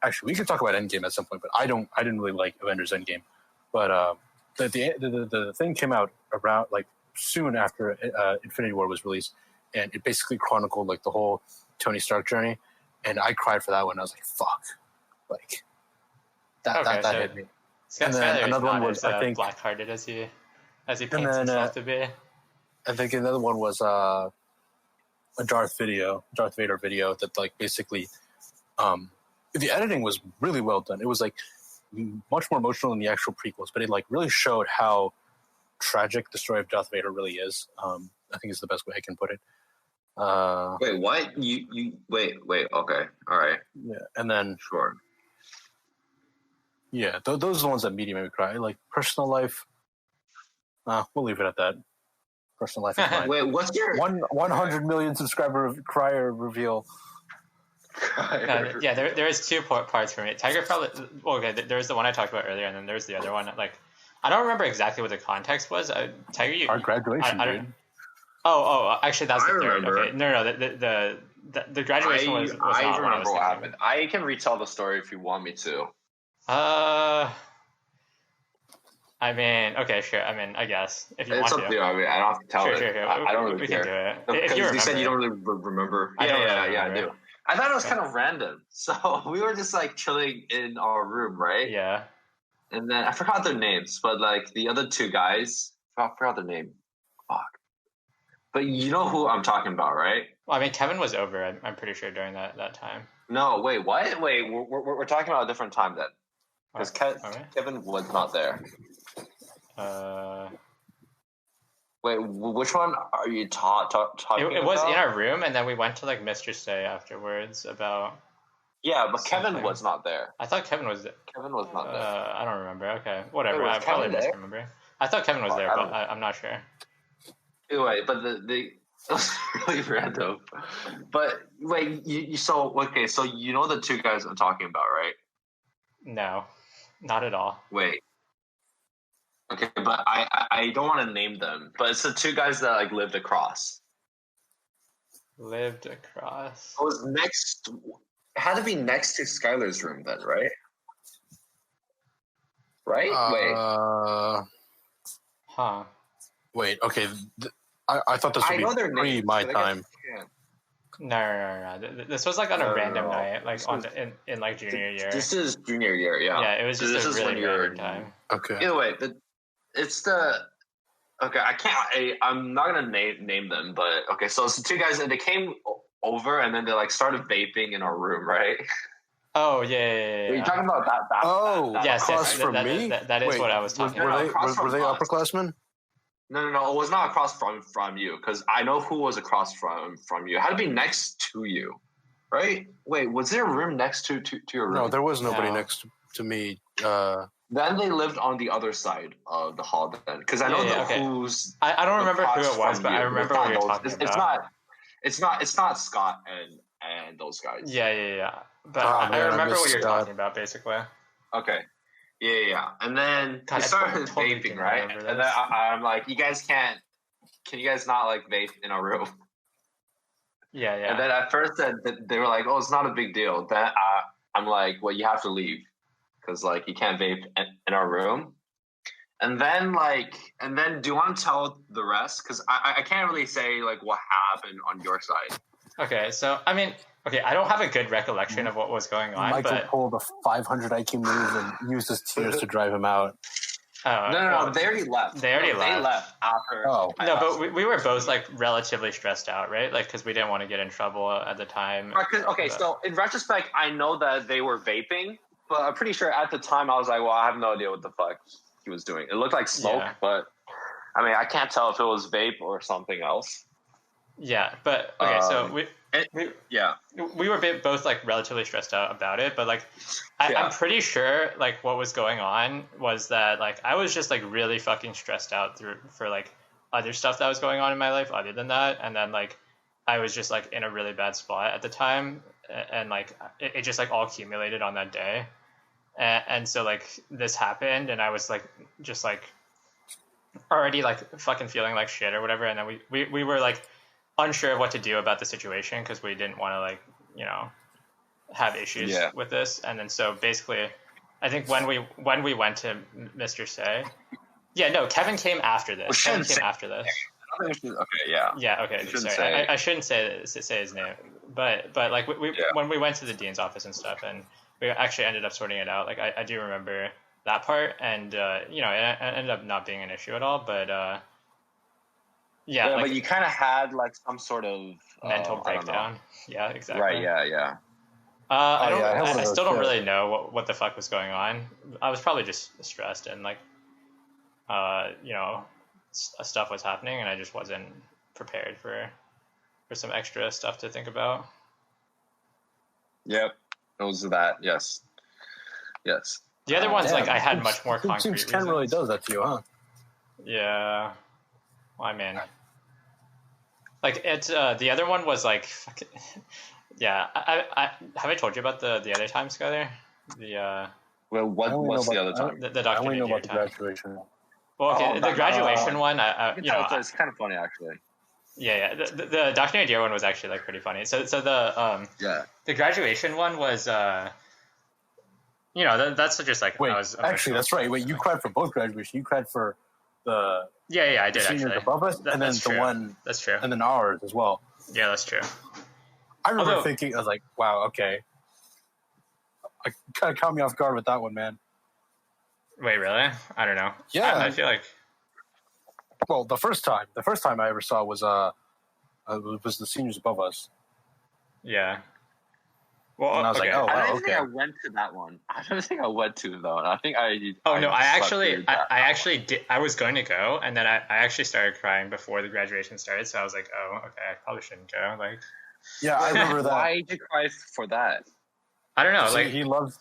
Actually, we could talk about Endgame at some point, but I didn't really like Avengers Endgame. But the thing came out around like soon after Infinity War was released, and it basically chronicled like the whole Tony Stark journey, and I cried for that one. I was like, "Fuck!" Like that hit me. And then another one was I think black-hearted as he paints himself to be. I think another one was a Darth Vader video that like basically the editing was really well done. It was like much more emotional than the actual prequels, but it like really showed how tragic the story of Darth Vader really is. I think is the best way I can put it. Wait, what? You wait. Okay, all right. Yeah, and then Sure. Yeah, those are the ones that media made me cry. Like personal life, we'll leave it at that. Personal life is mine. Wait, what's your 100 million subscriber crier reveal? Yeah, there is 2 parts for me. Tiger probably okay. There's the one I talked about earlier, and then there's the other one. Like, I don't remember exactly what the context was. Tiger, our graduation, dude. Oh, actually, that's the third. Remember. Okay, no, the graduation was I not remember what thinking. happened. I can retell the story if you want me to. I mean, okay, sure. I mean, I guess if you It's want up to. to you. I mean, I don't have to tell it. Sure. I don't really we care. can do it. Because If you said you don't really remember. Yeah, I do. I thought it was kind of random. So we were just like chilling in our room, right? Yeah. And then I forgot their names, but like the other 2 guys, I forgot their name. Fuck. But you know who I'm talking about, right? Well, I mean, Kevin was over. I'm pretty sure during that time. No, wait, what? Wait, we're talking about a different time then, because Kevin was not there. Wait, which one are you talking about? It was in our room, and then we went to like Mr. Stay afterwards about Yeah, but Kevin Something. was not there. I thought Kevin was. Kevin was not there. I don't remember. Okay, whatever. Wait, was I probably Kevin there? misremember. I thought Kevin was Fuck, there, I but don't- I'm not sure. Anyway, but the that was really random. But wait, so you know the two guys I'm talking about, right? No, not at all. Wait. Okay, but I don't want to name them, but it's the two guys that like lived across. Lived across. It was next. It had to be next to Skylar's room then, right? Right? Huh. Wait. Okay. I thought this would I know be their pre names, my but I guess- time. yeah. No. This was like on a No, random no. night, like This on was- in like junior year. This is junior year, yeah. Yeah, it was So just this a is really when you're random time. Okay. Either way, it's the okay. I'm not gonna name them, but okay. So it's the two guys, and they came over, and then they like started vaping in our room, right? Oh yeah. Are you talking about that? Oh, that Yes, across yes, from that- me. that is Wait, what I was talking No, about. across Were from they us. upperclassmen? No. It was not across from you because I know who was across from you. It had to be next to you, right? Wait, was there a room next to your room? No, there was nobody No. next to me. Then they lived on the other side of the hall. Then, because I know Yeah, okay. who's. I don't remember who across it was, from but I you. remember It's what not you're those- talking it's about. It's not Scott and those guys. Yeah. But Oh, I man, I remember miss what you're Scott. talking about, basically. Okay. Yeah. And then God, we I started totally vaping, didn't right? remember And this. then I'm like, you guys can't. Can you guys not like vape in our room? Yeah. And then at first they were like, oh, it's not a big deal. Then I'm like, well, you have to leave because like you can't vape in our room. And then do you want to tell the rest? Because I can't really say like what happened on your side. Okay, so I mean, I don't have a good recollection of what was going on, Michael but pulled a 500 IQ move and used his tears to drive him out. No, well, they already left. They already left. They left after. Oh. No, but we were both like relatively stressed out, right? Like because we didn't want to get in trouble at the time. Okay, But- so in retrospect, I know that they were vaping, but I'm pretty sure at the time I was like, well, I have no idea what the fuck he was doing. It looked like smoke, Yeah. but I mean, I can't tell if it was vape or something else. Yeah, but okay, so we Yeah. we were both like relatively stressed out about it, but like Yeah. I'm pretty sure like what was going on was that like I was just like really fucking stressed out for like other stuff that was going on in my life other than that, and then like I was just like in a really bad spot at the time, and like it just like all accumulated on that day, and so like this happened, and I was like just like already like fucking feeling like shit or whatever, and then we were like unsure of what to do about the situation because we didn't want to like have issues with this, and then so basically I think when we went to Mr. Say, Kevin came after this. Kevin came after this. Okay, yeah. Yeah, okay. Sorry, I shouldn't say his name, but like we when we went to the dean's office and stuff, and we actually ended up sorting it out. Like I do remember that part, and it ended up not being an issue at all. But like, but you kind of had like some sort of mental breakdown. Yeah, exactly. Right. Yeah. I still don't really know what the fuck was going on. I was probably just stressed and like, stuff was happening, and I just wasn't prepared for some extra stuff to think about. Yep. It was that. Yes. The other ones, like I had much more concrete Seems Ken really does that to you, huh? Yeah. Well, I mean, like it's the other one was like, fucking, yeah. I have I told you about the other time, Skyler? Well, what's the other time? The I only know Dr. about the time. graduation. Well, okay, the graduation one, It's kind of funny actually. Yeah. The Dr. Nadir one was actually like pretty funny. So the the graduation one was that's just like Wait, I was actually, that's right. Wait, you cried for both graduation. You cried for the I did seniors actually above us, and then that's true. the one, That's true. and then ours as well. Yeah, that's true. I remember Although- thinking, I was like, wow, okay. I kind of caught me off guard with that one, man. Wait, really? I don't know. Yeah. I feel like Well, the first time I ever saw was the seniors above us. yeah. Well, And I was like, oh, I wow, don't okay. think I went to that one. I don't think I went to though. And I think I. Oh no! I slept actually, through that. I actually did. I was going to go, and then I actually started crying before the graduation started. So I was like, "Oh, okay, I probably shouldn't go." Like, Yeah, I remember that. Why did you cry for that? I don't know. See, Like he loved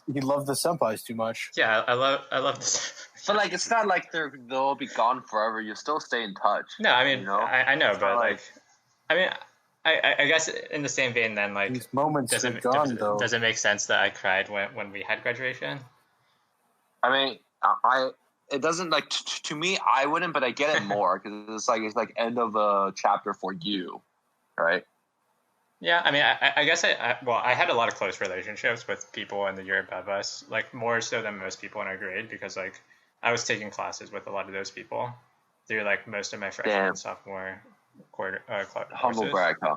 the senpais too much. yeah, I love this. But like, it's not like they'll be gone forever. You still stay in touch. No, I mean, you know? I know, It's but not like, I mean, I guess in the same vein, then like, These moments are gone, though. does it make sense that I cried when we had graduation? I mean, it doesn't like to me. I wouldn't, but I get it more because it's like end of a chapter for you, right? Yeah, I mean, I guess I had a lot of close relationships with people in the year above us, like more so than most people in our grade, because like I was taking classes with a lot of those people through like most of my freshman and sophomore Humble courses. brag, huh?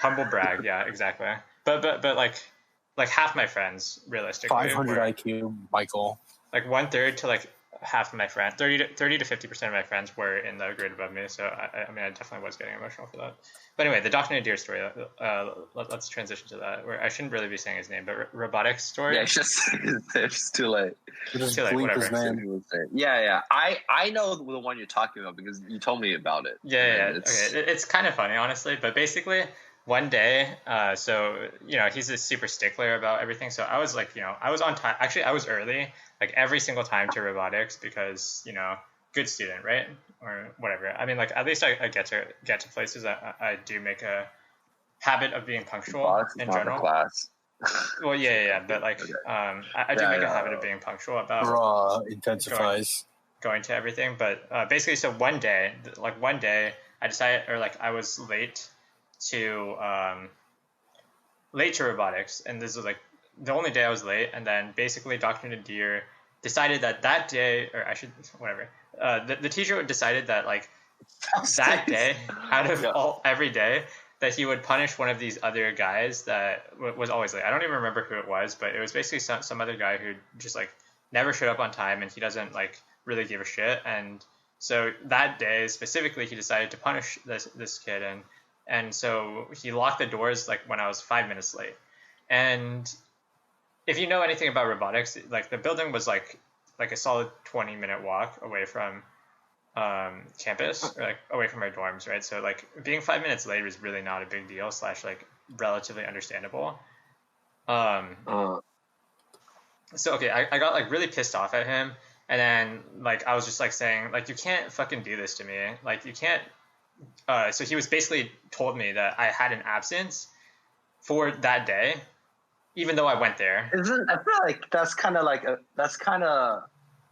Humble brag, yeah, exactly. But like half my friends realistically 500 IQ, Michael. like 1/3 to like half of my friends, 30 to 50% of my friends were in the grade above me. So I mean, I definitely was getting emotional for that. But anyway, the Dr. Nadir story. Let's transition to that. Where I shouldn't really be saying his name, but robotics story. Yeah, it's too late. Just Too late, bleep whatever. his name. Yeah. I know the one you're talking about because you told me about it. Yeah. It's, Okay, it's kind of funny, honestly. But basically, one day, so he's a super stickler about everything. So I was like, I was on time. Actually, I was early, like every single time to robotics because good student, right? Or whatever. I mean, like at least I get to places. I do make a habit of being punctual in general. Class. Well, yeah, but like, Okay. I do make a habit of being punctual about Raw intensifies. going to everything. But basically, so one day I decided, or like I was late to robotics, and this was like the only day I was late. And then basically, Dr. Nadir decided that day, or I should whatever. The teacher decided that like that day out of every day that he would punish one of these other guys that was always late. I don't even remember who it was, but it was basically some other guy who just like never showed up on time, and he doesn't like really give a shit. And so that day specifically, he decided to punish this kid, and so he locked the doors like when I was 5 minutes late. And if you know anything about robotics, like the building was like a solid 20-minute walk away from campus, or like away from our dorms, right? So like being 5 minutes late was really not a big deal / like relatively understandable. So okay, I got like really pissed off at him, and then like I was just like saying like, you can't fucking do this to me, like you can't. So he was basically told me that I had an absence for that day, even though I went there. I feel like that's kind of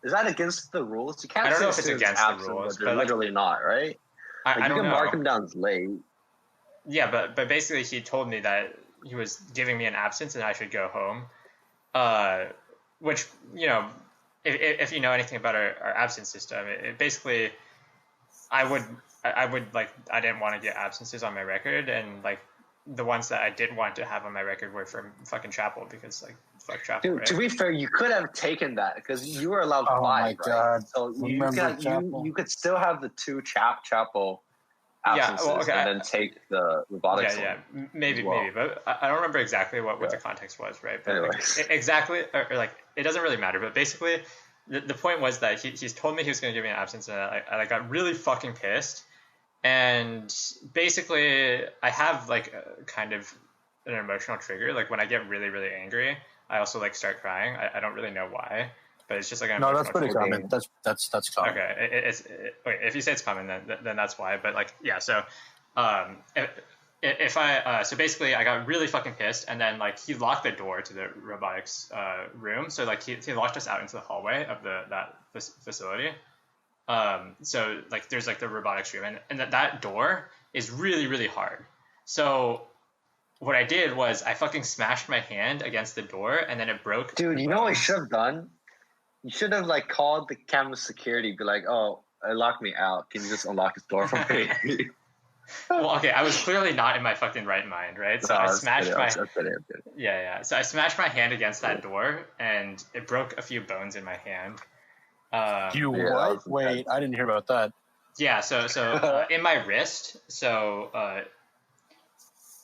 is that against the rules? You can't. I don't know if say it's against absent, the rules, but but like, literally not, right? I You don't can know. mark him down as late. Yeah, but basically he told me that he was giving me an absence and I should go home. Which, if you know anything about our absence system, it basically, I would like, I didn't want to get absences on my record, and like the ones that I did want to have on my record were from fucking chapel, because like fuck chapel. Dude, right? to be fair, you could have taken that because you were allowed 5, right? God. So you could still have the 2 chapel absences and then take the robotics. Yeah, maybe, but I don't remember exactly what the context was, right? But like, exactly, or like it doesn't really matter. But basically, the point was that he's told me he was going to give me an absence, and I got really fucking pissed. And basically, I have like a kind of an emotional trigger. Like when I get really, really angry, I also like start crying. I don't really know why, but it's just like an emotional that's pretty trigger. common. That's common. Okay, okay, if you say it's common, then that's why. But like, yeah. So, if I so basically, I got really fucking pissed, and then like he locked the door to the robotics room. So like he locked us out into the hallway of that facility. So like there's like the robotics room, and that door is really, really hard. So what I did was I fucking smashed my hand against the door, and then it broke. Dude, you know what you should have done? You should have like called the campus security, be like, "Oh, it locked me out. Can you just unlock this door for me?" Well, okay, I was clearly not in my fucking right mind, right? So I smashed yeah. So I smashed my hand against that door, and it broke a few bones in my hand. What? Wait, I didn't hear about that. Yeah, so in my wrist,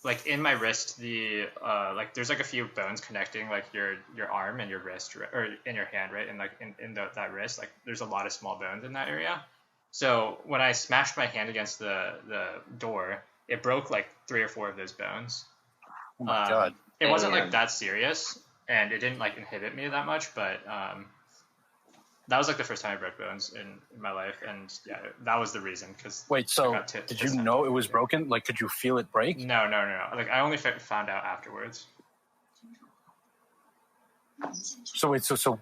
like in my wrist, the like there's like a few bones connecting like your arm and your wrist, or in your hand, right? And like in that wrist, like there's a lot of small bones in that area. So when I smashed my hand against the door, it broke like 3 or 4 of those bones. Oh my God. It wasn't like that serious. and it didn't like inhibit me that much, but that was like the first time I broke bones in my life, and yeah, that was the reason. Because wait, so did you know it was broken? Like, could you feel it break? No. Like, I only found out afterwards. So wait, so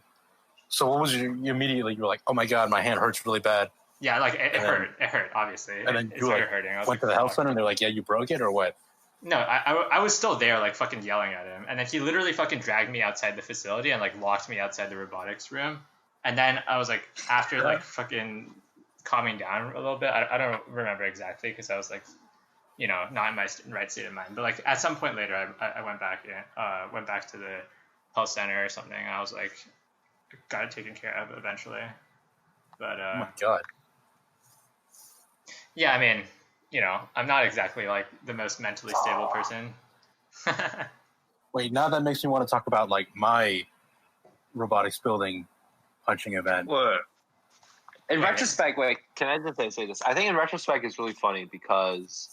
what was you immediately? You were like, oh my god, my hand hurts really bad. Yeah, like it hurt. It hurt, obviously. And then you like hurting. I was went to the health center, and they're like, yeah, you broke it or what? No, I was still there, like fucking yelling at him, and then he literally fucking dragged me outside the facility and like locked me outside the robotics room. And then I was like, after like fucking calming down a little bit, I don't remember exactly because I was like, you know, not in my right state of mind. But like at some point later, I went back to the health center or something, and I was like, got it taken care of eventually. But oh my god. Yeah, I mean, you know, I'm not exactly like the most mentally stable person. Wait, now that makes me want to talk about like my robotics building punching event. What? In retrospect, wait, can I just say this? I think in retrospect it's really funny because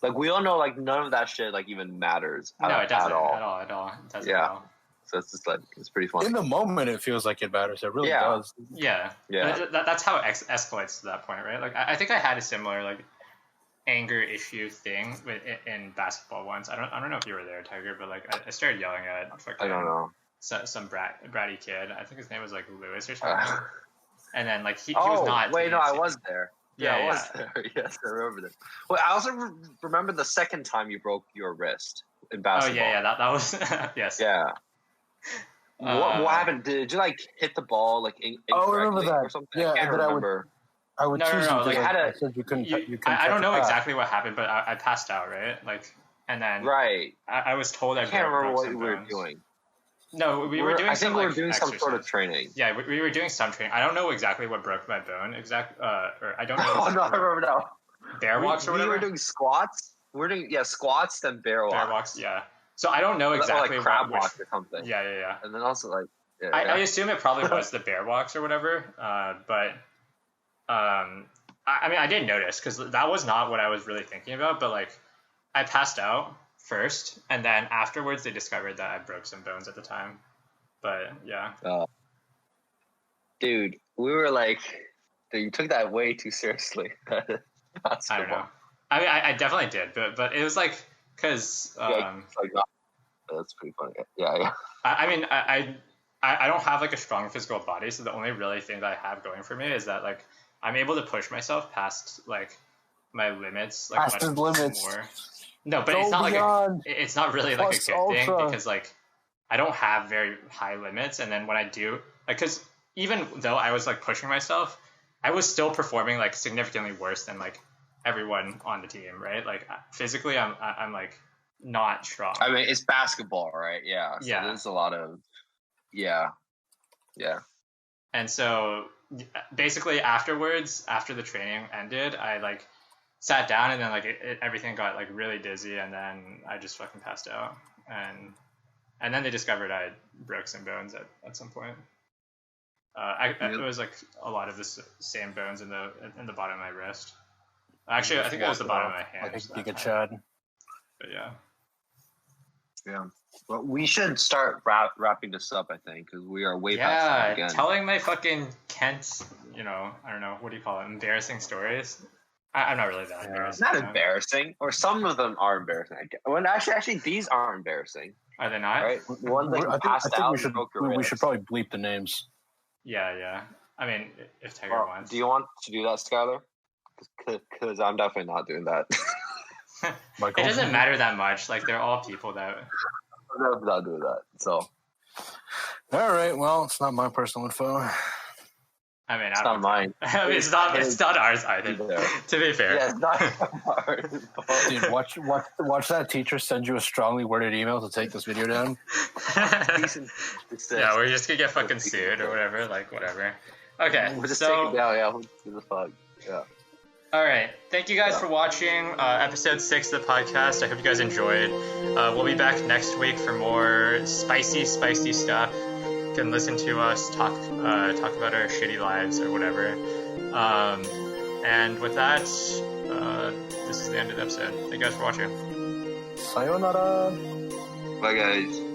like we all know like none of that shit like even matters No, it doesn't at all. At all. It doesn't Yeah. at all. So it's just like it's pretty funny. In the moment, it feels like it matters. It really does. Yeah. That's how it escalates to that point, right? Like I think I had a similar like anger issue thing in basketball once. I don't know if you were there, Tiger, but like I started yelling at fucking, I don't know. some bratty kid. I think his name was like Lewis or something. And then like he was not. Wait, no, I was there. Yeah, I was there. Yes, I remember this. Well, I also remember the second time you broke your wrist in basketball. Oh yeah, that was yes. Yeah. What happened? Did you like hit the ball like I remember that. or something? Yeah, I can't remember. I would choose No. you. Like, I said you couldn't. I don't know exactly what happened, but I passed out, right? Like, and then right. I was told I can't remember what you were doing. No, we were doing. I think we were doing exercise. some sort of training. Yeah, we were doing some training. I don't know exactly what broke my bone. Or I don't know. Oh no, I remember now. Bear walks or whatever. We were doing squats. We're doing squats, then bear walks. Bear walks, yeah. So I don't know exactly like crab walks or something. Yeah. And then also like. I assume it probably was the bear walks or whatever. But I mean, I didn't notice because that was not what I was really thinking about. But like, I passed out first, and then afterwards they discovered that I broke some bones at the time. But yeah. Dude, we were like, you took that way too seriously. I don't know. I mean, I definitely did, but it was like because that's pretty funny. Yeah. I mean, I don't have like a strong physical body, so the only really thing that I have going for me is that like I'm able to push myself past like my limits, like past his limits. More. No, but it's not like it's not really like a good thing because like I don't have very high limits, and then when I do, like, because even though I was like pushing myself, I was still performing like significantly worse than like everyone on the team, right? Like physically, I'm like not strong. I mean, it's basketball, right? Yeah. So there's a lot of yeah. And so basically afterwards, after the training ended, I like sat down and then like everything got like really dizzy, and then I just fucking passed out, and then they discovered I broke some bones at some point. It was like a lot of the same bones in the bottom of my wrist. Actually, I think it was the bottom of my hand. I think you could Chad. But yeah. Yeah. Well, we should start wrapping this up, I think, because we are way past time again. Telling my fucking Kent, you know, I don't know, what do you call it, embarrassing stories. I'm not really that embarrassed. Not embarrassing, or some of them are embarrassing. When actually, these aren't embarrassing. Are they not? Right? One that you passed out. We should probably bleep the names. Yeah. I mean, if Tiger wants. Do you want to do that, Skylar? Because I'm definitely not doing that. It doesn't matter that much. Like, they're all people that. I'm not doing that. So. All right. Well, it's not my personal info. I mean, it's not mine. I mean, it's not ours either. To be fair. Yeah, it's not ours. Dude, watch that teacher send you a strongly worded email to take this video down. Yeah, we're just gonna get fucking sued or whatever. Like, whatever. Okay. We'll just take it down. Yeah. Who the fuck? Yeah. All right. Thank you guys for watching episode 6 of the podcast. I hope you guys enjoyed. We'll be back next week for more spicy stuff. You can listen to us talk about our shitty lives or whatever. And with that, this is the end of the episode. Thank you guys for watching. Sayonara. Bye, guys.